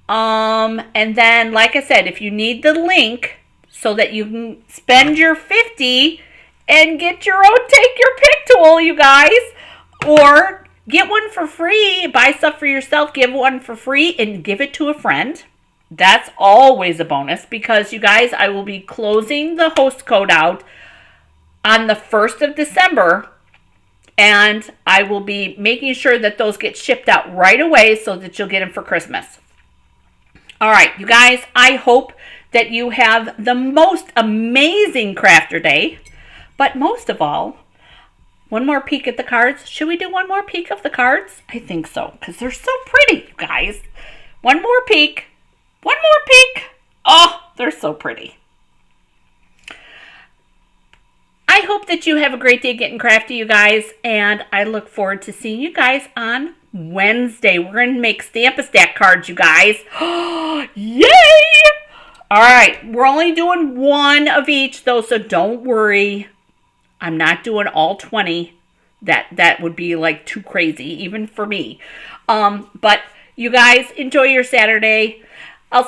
And then, like I said, if you need the link so that you can spend your $50 and get your own take your pick tool, you guys, or get one for free, buy stuff for yourself, give one for free, and give it to a friend. That's always a bonus, because you guys, I will be closing the host code out on the 1st of December. And I will be making sure that those get shipped out right away so that you'll get them for Christmas. All right, you guys, I hope that you have the most amazing crafter day. But most of all, one more peek at the cards. Should we do one more peek of the cards? I think so, because they're so pretty, you guys. One more peek. One more peek. Oh, they're so pretty. I hope that you have a great day getting crafty, you guys, and I look forward to seeing you guys on Wednesday. We're going to make Stamp-a-Stack cards, you guys. Yay! All right, we're only doing one of each, though, so don't worry. I'm not doing all 20. That would be, like, too crazy, even for me. But you guys, enjoy your Saturday. I'll see